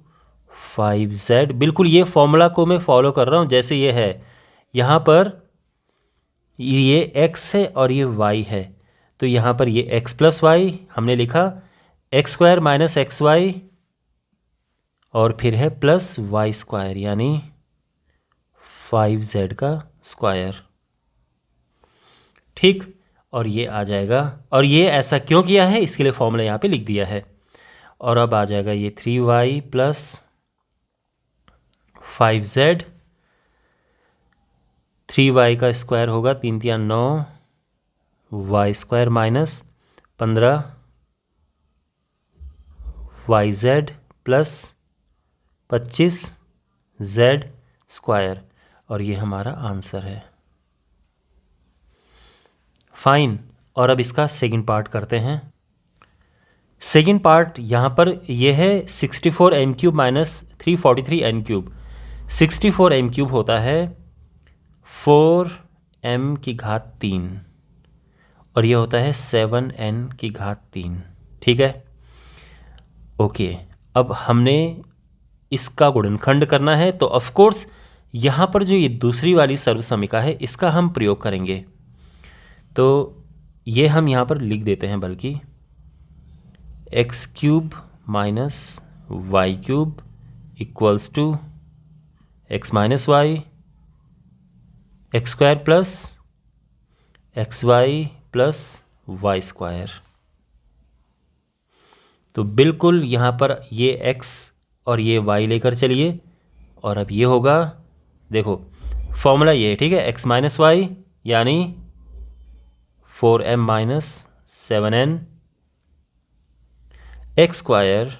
S1: 5z। बिल्कुल ये फॉर्मूला को मैं फॉलो कर रहा हूँ जैसे ये है। यहाँ पर ये x है और ये y है, तो यहाँ पर ये x प्लस वाई हमने लिखा, x² माइनस xy और फिर है प्लस y² यानी 5z का स्क्वायर, ठीक। और ये आ जाएगा, और ये ऐसा क्यों किया है इसके लिए फॉर्मूला यहाँ पे लिख दिया है। और अब आ जाएगा ये 3y प्लस 5z, 3y का स्क्वायर होगा 3 3 9, y² minus 15 yz plus 25z²। और ये हमारा आंसर है। फाइन। और अब इसका सेकंड पार्ट करते हैं। सेकंड पार्ट यहाँ पर ये है 64m³ माइनस 343n³। 64m³ होता है 4m³ और ये होता है 7n³, ठीक है। ओके, अब हमने इसका गुणनखंड करना है। तो ऑफ कोर्स यहाँ पर जो ये दूसरी वाली सर्व समीकरण है इसका हम प्रयोग करेंगे। तो ये हम यहाँ पर लिख देते हैं, बल्कि x³ minus y³ equals to x minus y x² plus xy plus y²। तो बिल्कुल यहाँ पर ये x और ये y लेकर चलिए, और अब ये होगा, देखो फॉर्मूला ये है, ठीक है। x माइनस वाई यानी 4m minus 7n, x²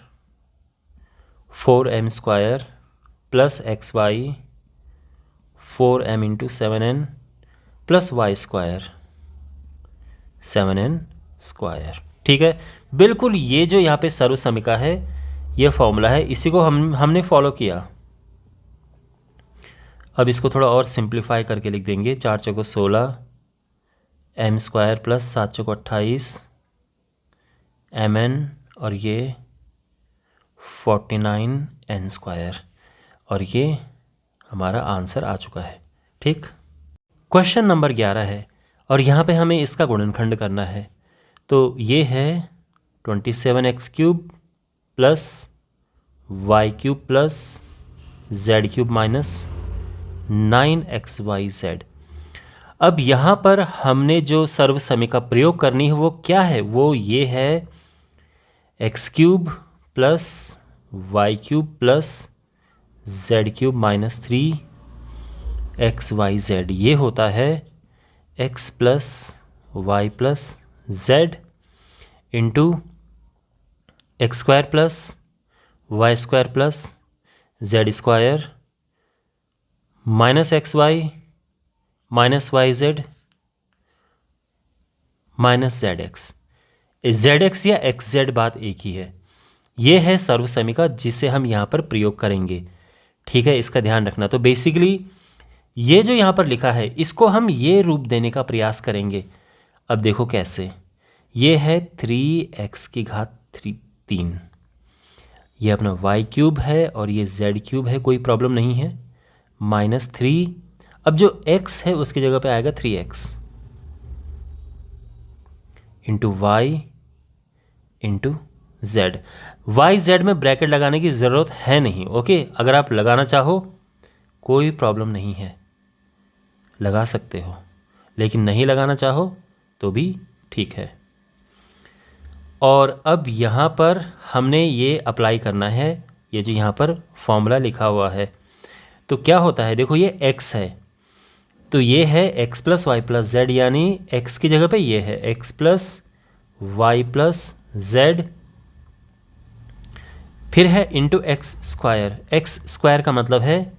S1: 4m² plus xy 4m into 7n plus y² 7n², ठीक है। बिल्कुल ये जो यहाँ पे सर्व समीकरण है ये फॉर्मूला है, इसी को हमने फॉलो किया। अब इसको थोड़ा और सिंप्लीफाई करके लिख देंगे। 4 चौको 16 m² प्लस 7 चौको 28 mn और ये 49n², और ये हमारा आंसर आ चुका है, ठीक। क्वेश्चन नंबर 11 है और यहाँ पे हमें इसका गुणनखंड करना है। तो ये है 27x³ plus y³ plus z³ minus 9xyz। अब यहाँ पर हमने जो सर्व समीकरण प्रयोग करनी है वो क्या है, वो ये है x³ plus y³ plus z³ minus 3xyz। ये होता है x plus y plus z into x² plus y² plus z² minus xy minus yz minus zx। Z x या एक्स जेड बात एक ही है। ये है सर्वसमिका जिसे हम यहाँ पर प्रयोग करेंगे, ठीक है, इसका ध्यान रखना। तो बेसिकली ये जो यहाँ पर लिखा है इसको हम ये रूप देने का प्रयास करेंगे। अब देखो कैसे, ये है 3x की घात 3, ये अपना y क्यूब है और ये z क्यूब है, कोई प्रॉब्लम नहीं है, -3। अब जो x है उसकी जगह पे आएगा 3x into y into z. Y z में ब्रैकेट लगाने की ज़रूरत है नहीं, ओके। अगर आप लगाना चाहो कोई प्रॉब्लम नहीं है, लगा सकते हो, लेकिन नहीं लगाना चाहो तो भी ठीक है। और अब यहाँ पर हमने ये अप्लाई करना है, ये जो यहाँ पर फॉर्मूला लिखा हुआ है। तो क्या होता है, देखो ये x है, तो ये है x plus y plus z, यानी x की जगह पे ये है x plus y plus z, फिर है into x square. X square का मतलब है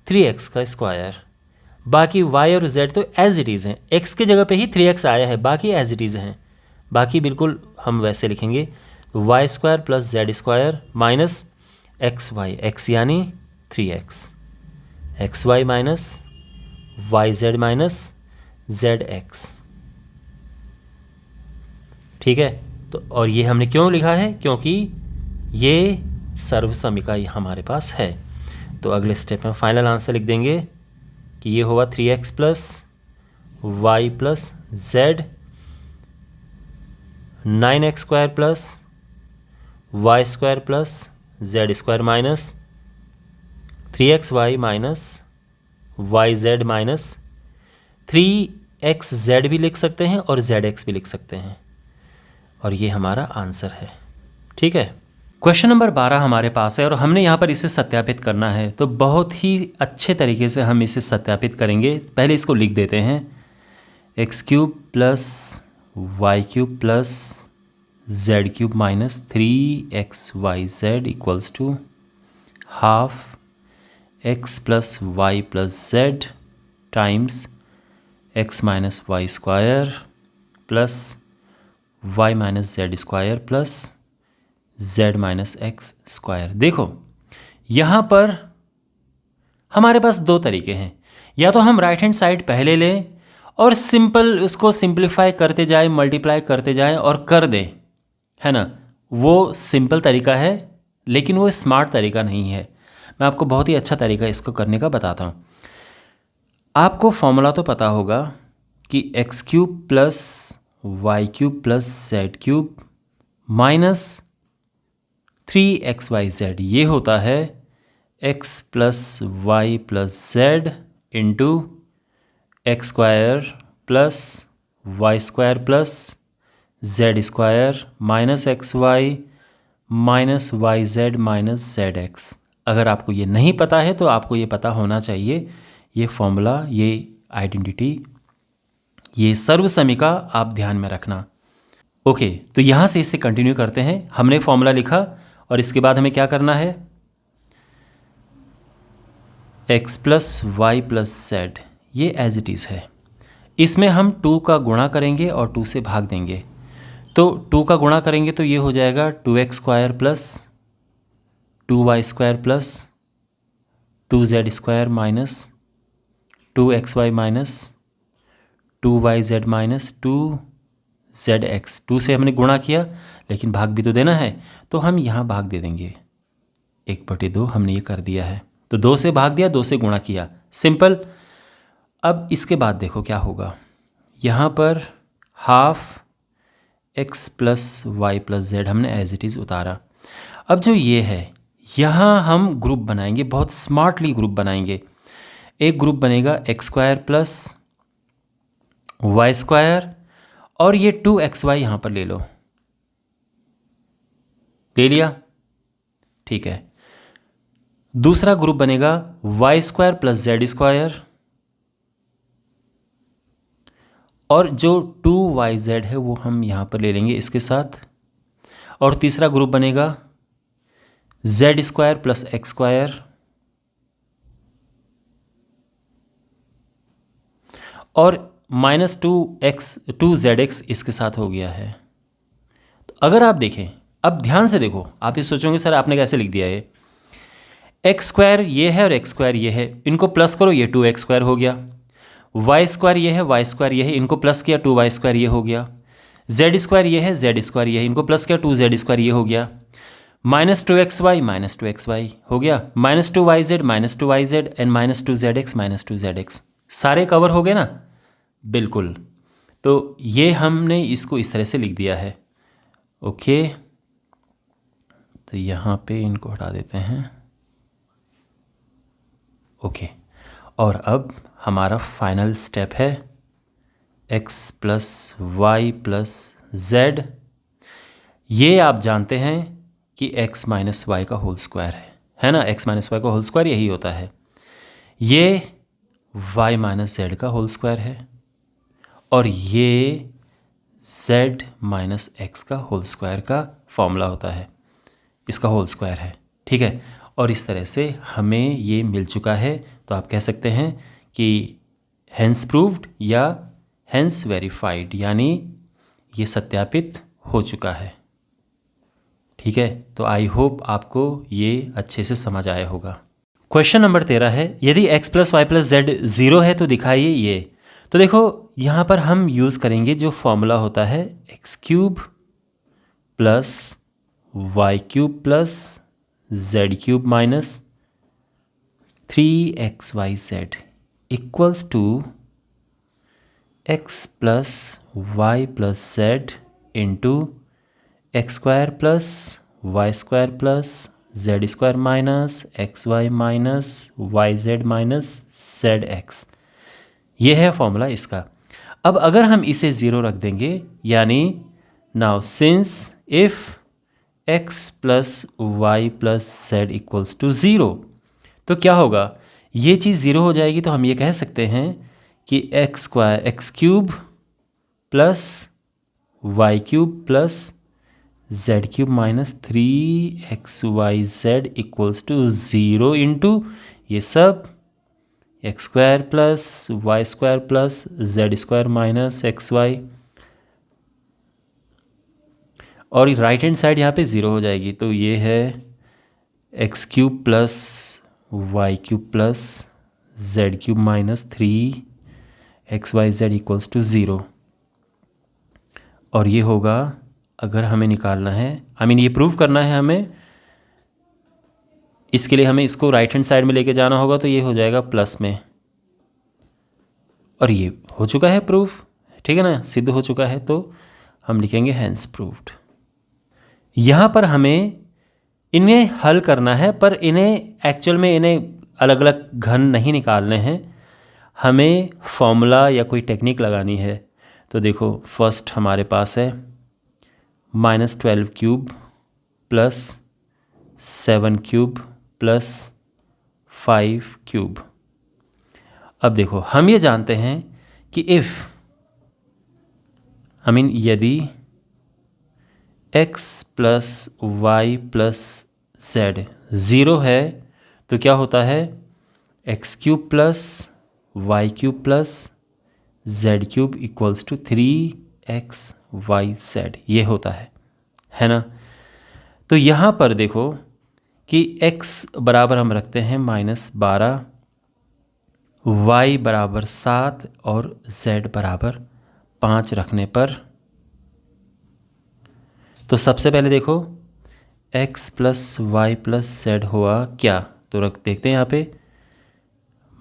S1: 3x का स्क्वायर। बाकी y और z तो एज इट इज़ हैं, x की जगह पे ही 3x आया है, बाकी एज इट इज़ हैं, बाकी बिल्कुल हम वैसे लिखेंगे। Y square plus z square minus x y, x यानी 3x, x y minus y z minus z x, ठीक है। तो और ये हमने क्यों लिखा है, क्योंकि ये सर्वसमिका हमारे पास है। तो अगले स्टेप में फाइनल आंसर लिख देंगे कि ये होगा 3x plus y plus z 9x square plus y square plus z square minus 3xy minus y z minus 3xz भी लिख सकते हैं और zx भी लिख सकते हैं, और ये हमारा आंसर है, ठीक है। क्वेश्चन नंबर 12 हमारे पास है और हमने यहाँ पर इसे सत्यापित करना है। तो बहुत ही अच्छे तरीके से हम इसे सत्यापित करेंगे। पहले इसको लिख देते हैं, x cube plus y cube plus z cube minus 3xyz equals to half x plus y plus z times x minus y square plus y minus z square plus z minus x square. देखो यहाँ पर हमारे पास दो तरीके हैं, या तो हम राइट हैंड साइड पहले लें और सिंपल उसको सिंप्लीफाई करते जाए, मल्टीप्लाई करते जाए और कर दें, है ना। वो सिंपल तरीका है लेकिन वो स्मार्ट तरीका नहीं है। मैं आपको बहुत ही अच्छा तरीका इसको करने का बताता हूँ। आपको फॉर्मूला तो पता होगा कि x cube plus y cube plus z cube minus 3xyz, ये होता है x plus y plus z into x square plus y square plus z square minus x y minus y z minus z x. अगर आपको ये नहीं पता है तो आपको ये पता होना चाहिए, ये फॉर्मूला, ये आइडेंटिटी, ये सर्वसमिका आप ध्यान में रखना। ओके, तो यहाँ से इससे कंटिन्यू करते हैं। हमने फॉर्मूला लिखा और इसके बाद हमें क्या करना है, x plus y plus z, ये एज इट इज़ है। इसमें हम 2 का गुणा करेंगे और 2 से भाग देंगे। तो 2 का गुणा करेंगे तो ये हो जाएगा 2x square plus 2y square plus 2z square minus 2xy minus 2yz minus 2zx। 2 से हमने गुणा किया लेकिन भाग भी तो देना है, तो हम यहाँ भाग दे देंगे, 1/2 हमने ये कर दिया है। तो 2 से भाग दिया, 2 से गुणा किया, सिंपल। अब इसके बाद देखो क्या होगा, यहाँ पर half x plus y plus z हमने एज इट इज़ उतारा। अब जो ये है यहाँ हम ग्रुप बनाएंगे, बहुत स्मार्टली ग्रुप बनाएंगे। एक ग्रुप बनेगा x square plus y square, और ये 2xy यहाँ पर ले लो, ले लिया, ठीक है। दूसरा ग्रुप बनेगा y square plus z square, और जो 2yz है वो हम यहाँ पर ले लेंगे इसके साथ। और तीसरा ग्रुप बनेगा Z square plus x square, और -2zx इसके साथ हो गया है,
S2: अगर आप देखें, अब ध्यान से देखो, आप ये सोचोगे सर आपने कैसे लिख दिया ये, एक्स स्क्वायर ये है और एक्स स्क्वायर ये है, इनको प्लस करो, ये 2x स्क्वायर हो गया। वाई स्क्वायर ये है, वाई स्क्वायर ये है, इनको प्लस किया 2y स्क्वायर ये हो गया। जेड स्क्वायर ये है, जेड स्क्वायर ये है, इनको प्लस किया 2z स्क्वायर ये हो गया। -2xy -2xy हो गया, -2yz -2yz एंड -2zx सारे कवर हो गए ना, बिल्कुल। तो ये हमने इसको इस तरह से लिख दिया है। ओके, तो यहाँ पे इनको हटा देते हैं। ओके, और अब हमारा फाइनल स्टेप है x + y + z। ये आप जानते हैं कि x - y का होल स्क्वायर है ना, x - y का होल स्क्वायर यही होता है। ये y - z का होल स्क्वायर है और ये z - x का होल स्क्वायर का फॉर्मूला होता है, इसका होल स्क्वायर है, ठीक है। और इस तरह से हमें ये मिल चुका है, तो आप कह सकते हैं कि हेंस प्रूव्ड या हेंस वेरीफाइड, यानी ये सत्यापित हो चुका है, ठीक है। तो आई होप आपको ये अच्छे से समझ आया होगा। क्वेश्चन नंबर 13 है, यदि x + y + z 0 है तो दिखाइए ये। तो देखो यहाँ पर हम यूज़ करेंगे जो फॉर्मूला होता है x³ + y³ + z³ - 3xyz = x + y + z × x² + y² + z² - xy - yz - zx। ये है फॉर्मूला इसका। अब अगर हम इसे 0 रख देंगे, यानी now since if x + y + z = 0, तो क्या होगा, ये चीज़ 0 हो जाएगी। तो हम ये कह सकते हैं कि x³ + y³ + z³ - 3xyz = 0 into ये सब x² + y² + z² - xy, और राइट हैंड साइड यहाँ पे 0 हो जाएगी। तो ये है x³ + y³ + z³ - 3xyz = 0, और ये होगा, अगर हमें निकालना है, ये प्रूव करना है हमें, इसके लिए हमें इसको राइट हैंड साइड में लेके जाना होगा। तो ये हो जाएगा प्लस में, और ये हो चुका है प्रूफ, ठीक है ना, सिद्ध हो चुका है। तो हम लिखेंगे हेंस प्रूव्ड। यहाँ पर हमें इन्हें हल करना है, पर इन्हें एक्चुअल में इन्हें अलग अलग घन नहीं निकालने हैं, हमें फॉर्मूला या कोई टेक्निक लगानी है। तो देखो फर्स्ट हमारे पास है -12³ + 7³ + 5³। अब देखो हम ये जानते हैं कि यदि x + y + z 0 है तो क्या होता है, x³ + y³ + z³ = 3xyz, ये होता है ना। तो यहाँ पर देखो कि x बराबर हम रखते हैं -12, y बराबर 7 और z बराबर 5 रखने पर, तो सबसे पहले देखो x + y + z हुआ क्या, तो देखते हैं यहाँ पे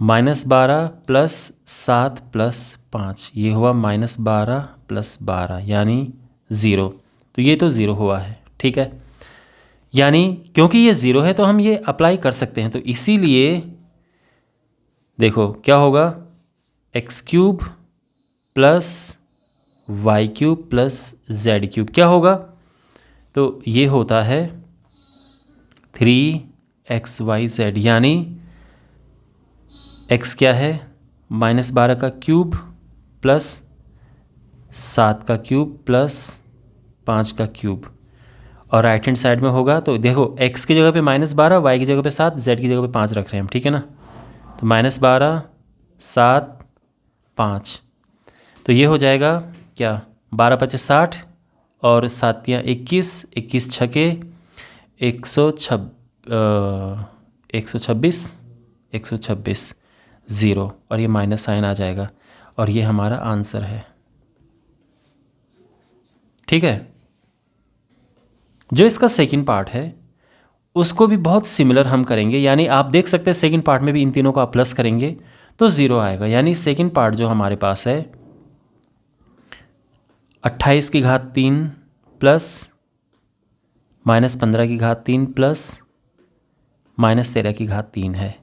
S2: -12 + 7 + 5, ये हुआ -12 + 12 यानी 0। तो ये तो 0 हुआ है, ठीक है। यानी क्योंकि ये 0 है तो हम ये अप्लाई कर सकते हैं, तो इसीलिए देखो क्या होगा, x³ + y³ + z³ क्या होगा, तो ये होता है 3xyz, यानी x क्या है, -12 का क्यूब + 7 का क्यूब + 5 का क्यूब, और राइट हैंड साइड में होगा। तो देखो x की जगह पे -12, y की जगह पे 7, z की जगह पे 5 रख रहे हैं हम, ठीक है ना। तो -12 7 5, तो ये हो जाएगा क्या, 12 × 5 = 60 और 7×21, 21 छके 126 ज़ीरो, और ये माइनस साइन आ जाएगा और ये हमारा आंसर है। ठीक है। जो इसका सेकंड पार्ट है उसको भी बहुत सिमिलर हम करेंगे, यानी आप देख सकते हैं सेकंड पार्ट में भी इन तीनों को आप प्लस करेंगे तो ज़ीरो आएगा। यानी सेकंड पार्ट जो हमारे पास है 28⁻³ प्लस -15⁻³ प्लस -13⁻³ है।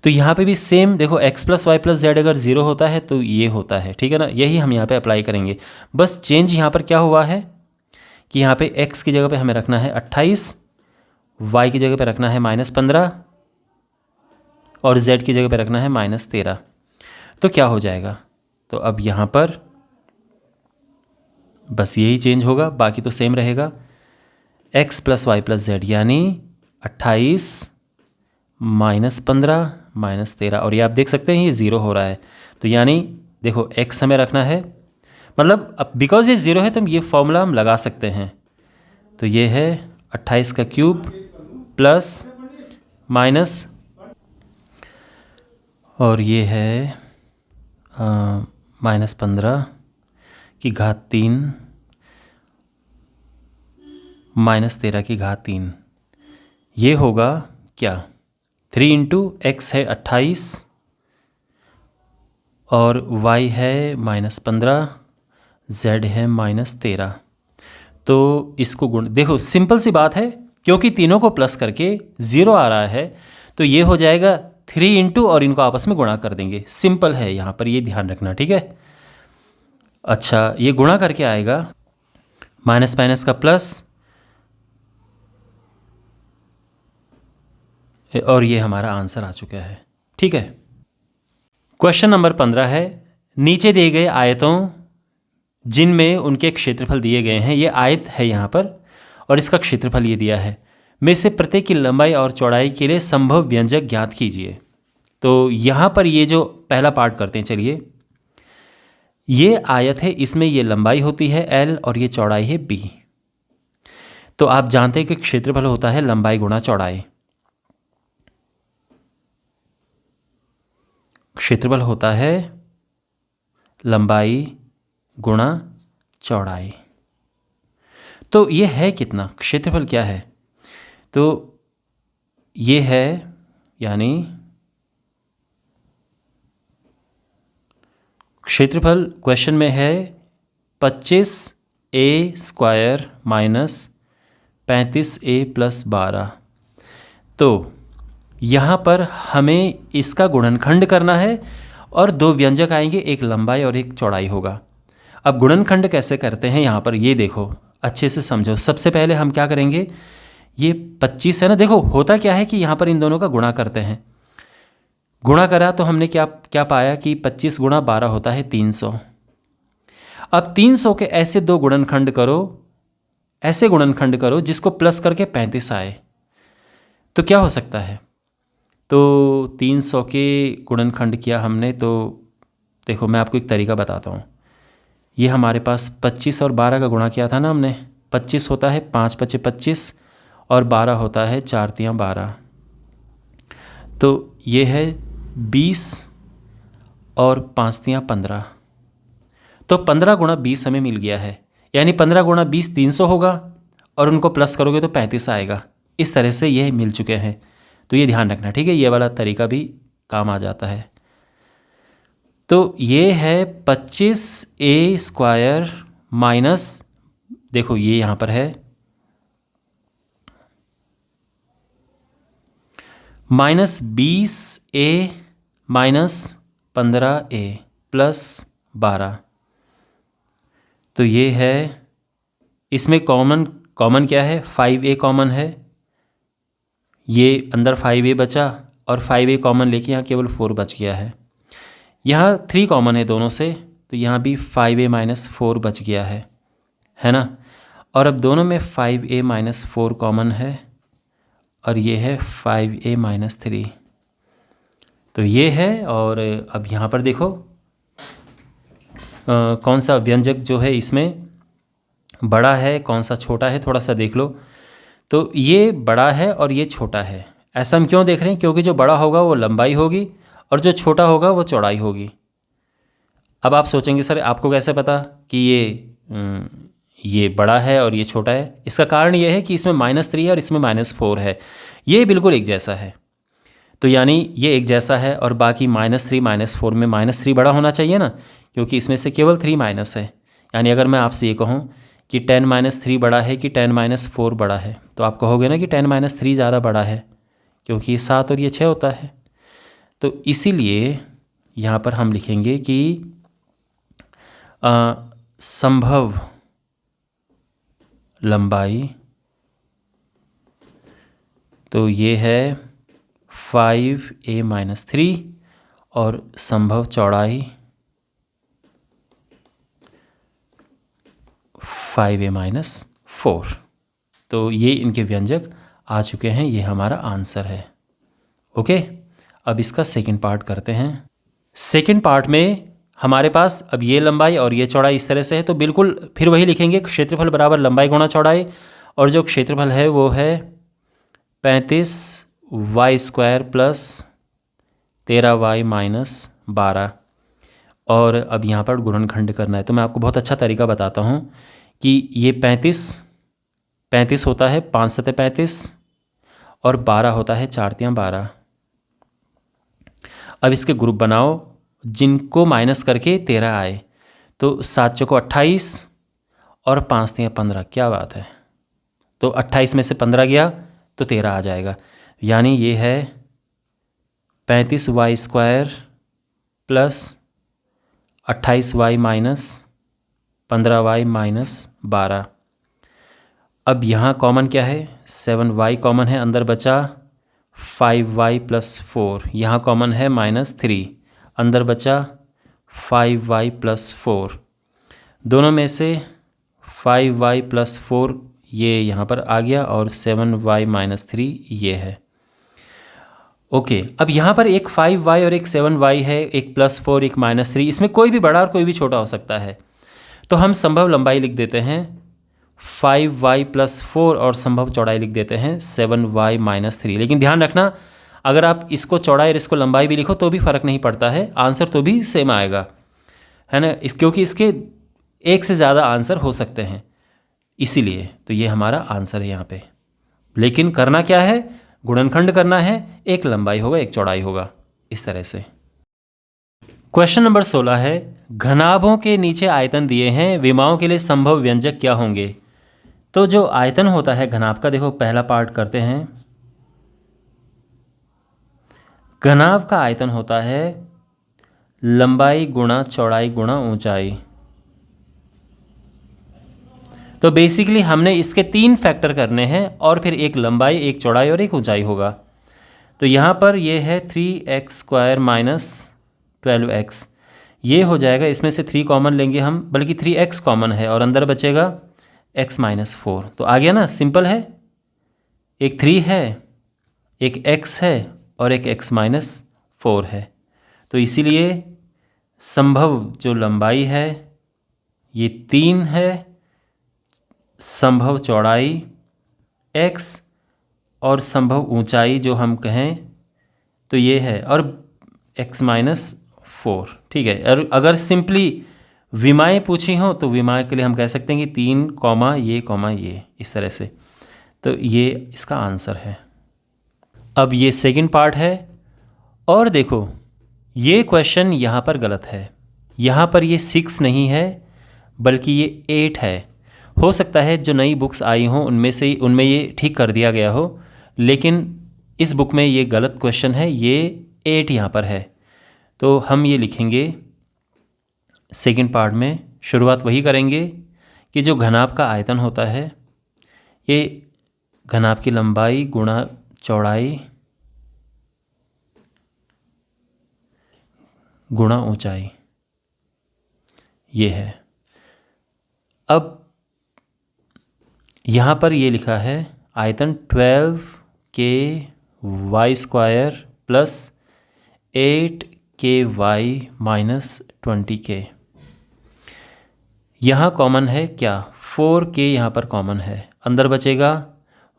S2: तो यहाँ पे भी सेम देखो, x + y + z अगर ज़ीरो होता है तो ये होता है, ठीक है ना। यही हम यहाँ पे अप्लाई करेंगे। बस चेंज यहाँ पर क्या हुआ है कि यहाँ पे x की जगह पे हमें रखना है 28, y की जगह पे रखना है -15 और z की जगह पे रखना है -13। तो क्या हो जाएगा, तो अब यहाँ पर बस यही चेंज होगा, बाकी तो सेम रहेगा। x + y + z यानी 28 -15 -13, और ये आप देख सकते हैं ये ज़ीरो हो रहा है। तो यानी देखो x हमें रखना है, मतलब अब बिकॉज ये ज़ीरो है तो हम ये फॉर्मूला हम लगा सकते हैं। तो ये है 28³ प्लस माइनस, और ये है -15⁻³ -13⁻³ ये होगा क्या, 3 × x है 28 और y है -15, z है -13। तो इसको गुण, देखो सिंपल सी बात है, क्योंकि तीनों को प्लस करके ज़ीरो आ रहा है तो ये हो जाएगा 3 × और इनको आपस में गुणा कर देंगे। सिंपल है, यहाँ पर ये ध्यान रखना, ठीक है। अच्छा, ये गुणा करके आएगा माइनस माइनस का प्लस, और ये हमारा आंसर आ चुका है। ठीक है। क्वेश्चन नंबर 15 है, नीचे दिए गए आयतों जिनमें उनके क्षेत्रफल दिए गए हैं, ये आयत है यहाँ पर और इसका क्षेत्रफल ये दिया है, में से प्रत्येक की लंबाई और चौड़ाई के लिए संभव व्यंजक ज्ञात कीजिए। तो यहाँ पर ये जो पहला पार्ट करते हैं, चलिए, ये आयत है, इसमें ये लंबाई होती है L और ये चौड़ाई है B। तो आप जानते हैं कि क्षेत्रफल होता है लंबाई गुणा चौड़ाई। क्षेत्रफल होता है लंबाई गुणा चौड़ाई। तो ये है कितना, क्षेत्रफल क्या है, तो ये है, यानी क्षेत्रफल क्वेश्चन में है 25a² - 35a + 12। तो यहाँ पर हमें इसका गुणनखंड करना है और दो व्यंजक आएंगे, एक लंबाई और एक चौड़ाई होगा। अब गुणनखंड कैसे करते हैं, यहाँ पर ये देखो, अच्छे से समझो। सबसे पहले हम क्या करेंगे, ये 25 है ना, देखो होता क्या है कि यहाँ पर इन दोनों का गुणा करते हैं। गुणा करा तो हमने क्या पाया कि 25 × 12 होता है 300। अब 300 के ऐसे दो गुणनखंड करो, ऐसे गुणनखंड करो जिसको प्लस करके 35 आए, तो क्या हो सकता है। तो 300 के गुणनखंड किया हमने, तो देखो मैं आपको एक तरीका बताता हूँ। ये हमारे पास 25 और 12 का गुणा किया था ना हमने, 25 होता है 5 × 5 = 25 और 12 होता है 4 × 3 = 12। तो ये है 20 और 5 × 3 = 15। तो 15 × 20 हमें मिल गया है, यानी 15 × 20 300 होगा और उनको प्लस करोगे तो 35 आएगा। इस तरह से ये मिल चुके हैं, तो ये ध्यान रखना, ठीक है। ये वाला तरीका भी काम आ जाता है। तो ये है 25a² माइनस, देखो ये यहाँ पर है -20a - 15a + 12। तो ये है, इसमें कॉमन क्या है, 5a कॉमन है, ये अंदर 5a बचा और 5a कॉमन लेके यहाँ केवल 4 बच गया है। यहाँ 3 कॉमन है दोनों से, तो यहाँ भी 5a - 4 बच गया है ना। और अब दोनों में 5a - 4 कॉमन है और ये है 5a - 3। तो ये है, और अब यहाँ पर देखो कौन सा व्यंजक जो है इसमें बड़ा है कौन सा छोटा है, थोड़ा सा देख लो। तो ये बड़ा है और ये छोटा है। ऐसा हम क्यों देख रहे हैं? क्योंकि जो बड़ा होगा वो लंबाई होगी और जो छोटा होगा वो चौड़ाई होगी। अब आप सोचेंगे सर आपको कैसे पता कि ये बड़ा है और ये छोटा है? इसका कारण ये है कि इसमें -3 है और इसमें -4 है। ये बिल्कुल एक जैसा है, तो यानी ये एक जैसा है और बाकी -3 -4 में -3 बड़ा होना चाहिए ना, क्योंकि इसमें से केवल 3 माइनस है। यानी अगर मैं आपसे ये कहूँ कि 10 - 3 बड़ा है कि 10 - 4 बड़ा है, तो आप कहोगे ना कि 10 - 3 ज़्यादा बड़ा है, क्योंकि ये 7 और ये 6 होता है। तो इसीलिए यहाँ पर हम लिखेंगे कि संभव लंबाई, तो ये है 5a-3 और संभव चौड़ाई 5a-4। तो ये इनके व्यंजक आ चुके हैं, ये हमारा आंसर है। ओके, अब इसका सेकंड पार्ट करते हैं। सेकंड पार्ट में हमारे पास अब ये लंबाई और ये चौड़ाई इस तरह से है, तो बिल्कुल फिर वही लिखेंगे, क्षेत्रफल बराबर लंबाई गुणा चौड़ाई, और जो क्षेत्रफल है वो है 35y² प्लस 13y माइनस 12। और अब यहाँ पर गुणनखंड करना है, तो मैं आपको बहुत अच्छा तरीका बताता हूँ कि ये 35 होता है 5 सतह 35 और 12 होता है 4 तियाँ 12। अब इसके ग्रुप बनाओ जिनको माइनस करके 13 आए, तो 7 चौको 28 और 5 तियाँ 15। क्या बात है, तो 28 में से 15 गया तो 13 आ जाएगा। यानी ये है 35y² plus 28y minus 15y minus 12। अब यहाँ कॉमन क्या है? 7y कॉमन है, अंदर बचा 5y प्लस 4। यहाँ कॉमन है -3, अंदर बचा 5y प्लस 4। दोनों में से 5y प्लस 4 ये यहाँ पर आ गया और 7y माइनस 3 ये है। ओके, अब यहाँ पर एक 5y और एक 7y है, एक +4 एक -3, इसमें कोई भी बड़ा और कोई भी छोटा हो सकता है। तो हम संभव लंबाई लिख देते हैं 5y प्लस 4 और संभव चौड़ाई लिख देते हैं 7y माइनस 3। लेकिन ध्यान रखना, अगर आप इसको चौड़ाई और इसको लंबाई भी लिखो तो भी फ़र्क नहीं पड़ता है, आंसर तो भी सेम आएगा, है ना, क्योंकि इसके एक से ज़्यादा आंसर हो सकते हैं, इसीलिए तो ये हमारा आंसर है यहाँ पे। लेकिन करना क्या है? गुणनखंड करना है, एक लंबाई होगा एक चौड़ाई होगा, इस तरह से। क्वेश्चन नंबर 16 है, घनाभों के नीचे आयतन दिए हैं, विमाओं के लिए संभव व्यंजक क्या होंगे? तो जो आयतन होता है घनाभ का, देखो पहला पार्ट करते हैं। घनाभ का आयतन होता है लंबाई गुणा चौड़ाई गुणा ऊंचाई। तो बेसिकली हमने इसके 3 फैक्टर करने हैं और फिर एक लंबाई एक चौड़ाई और एक ऊंचाई होगा। तो यहाँ पर ये है 3x² माइनस 12x, ये हो जाएगा, इसमें से 3 कॉमन लेंगे हम, बल्कि 3x कॉमन है और अंदर बचेगा x माइनस 4। तो आ गया ना, सिंपल है, एक 3 है, एक x है और एक x माइनस 4 है। तो इसीलिए संभव जो लंबाई है ये 3 है, संभव चौड़ाई x और संभव ऊंचाई जो हम कहें तो ये है, और x माइनस 4। ठीक है, और अगर सिंपली विमाएँ पूछी हो तो विमाएँ के लिए हम कह सकते हैं कि 3 कॉमा ये इस तरह से। तो ये इसका आंसर है। अब ये सेकंड पार्ट है, और देखो ये क्वेश्चन यहाँ पर गलत है, यहाँ पर ये 6 नहीं है बल्कि ये 8 है। हो सकता है जो नई बुक्स आई हों उनमें ये ठीक कर दिया गया हो, लेकिन इस बुक में ये गलत क्वेश्चन है, ये 8 यहाँ पर है। तो हम ये लिखेंगे सेकंड पार्ट में, शुरुआत वही करेंगे कि जो घनाभ का आयतन होता है ये घनाभ की लंबाई गुणा चौड़ाई गुणा ऊंचाई ये है। अब यहाँ पर ये लिखा है आयतन 12k² plus 8ky minus 20k। यहाँ कॉमन है क्या? 4k यहाँ पर कॉमन है, अंदर बचेगा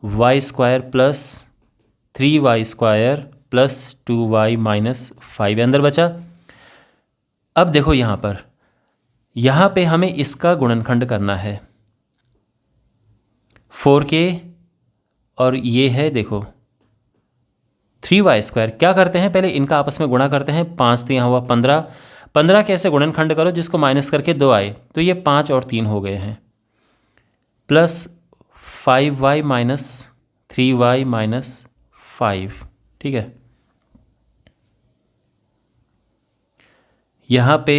S2: y² plus 3y² plus 2y minus 5 अंदर बचा। अब देखो यहाँ पे हमें इसका गुणनखंड करना है, 4k और ये है देखो 3y²। क्या करते हैं, पहले इनका आपस में गुणा करते हैं, 5 तो यहाँ हुआ 15, 15 के ऐसे गुणनखंड करो जिसको माइनस करके 2 आए, तो ये 5 और 3 हो गए हैं, plus 5y minus 3y minus 5, ठीक है। यहाँ पे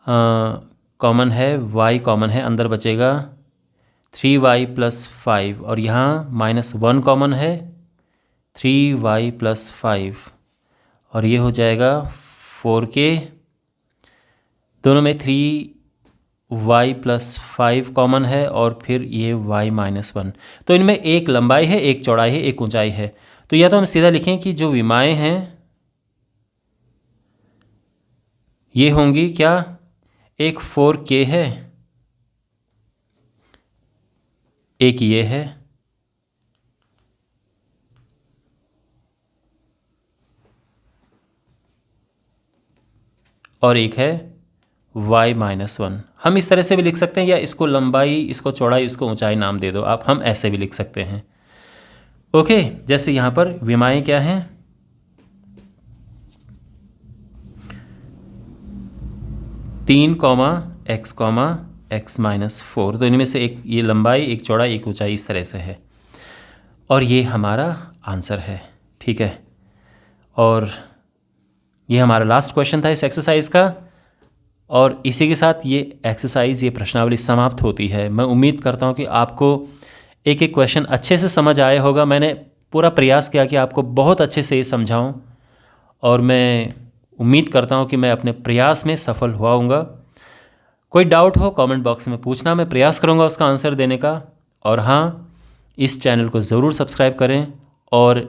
S2: कॉमन है, y कॉमन है, अंदर बचेगा 3y प्लस 5 और यहाँ -1 कॉमन है, 3y प्लस 5 और ये हो जाएगा 4k। दोनों में 3y प्लस 5 कॉमन है और फिर ये y -1। तो इनमें एक लंबाई है, एक चौड़ाई है, एक ऊंचाई है। तो या तो हम सीधा लिखें कि जो विमाएं हैं ये होंगी क्या, एक 4k है, एक ये है, और एक है y -1। हम इस तरह से भी लिख सकते हैं, या इसको लंबाई, इसको चौड़ाई, इसको ऊंचाई नाम दे दो आप, हम ऐसे भी लिख सकते हैं। ओके, जैसे यहाँ पर विमाएं क्या हैं, 3, x, x -4। तो इनमें से एक ये लंबाई, एक चौड़ाई, एक ऊंचाई इस तरह से है, और ये हमारा आंसर है, ठीक है। और ये हमारा लास्ट क्वेश्चन था इस एक्सरसाइज का, और इसी के साथ ये एक्सरसाइज, ये प्रश्नावली समाप्त होती है। मैं उम्मीद करता हूँ कि आपको एक एक क्वेश्चन अच्छे से समझ आया होगा। मैंने पूरा प्रयास किया कि आपको बहुत अच्छे से ये समझाऊँ, और मैं उम्मीद करता हूँ कि मैं अपने प्रयास में सफल हुआऊँगा। कोई डाउट हो कमेंट बॉक्स में पूछना, मैं प्रयास करूँगा उसका आंसर देने का। और हाँ, इस चैनल को ज़रूर सब्सक्राइब करें, और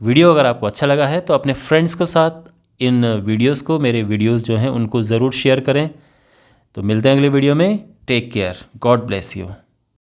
S2: वीडियो अगर आपको अच्छा लगा है तो अपने फ्रेंड्स के साथ इन वीडियोस को, मेरे वीडियोस जो हैं उनको ज़रूर शेयर करें। तो मिलते हैं अगले वीडियो में। Take care, god bless you.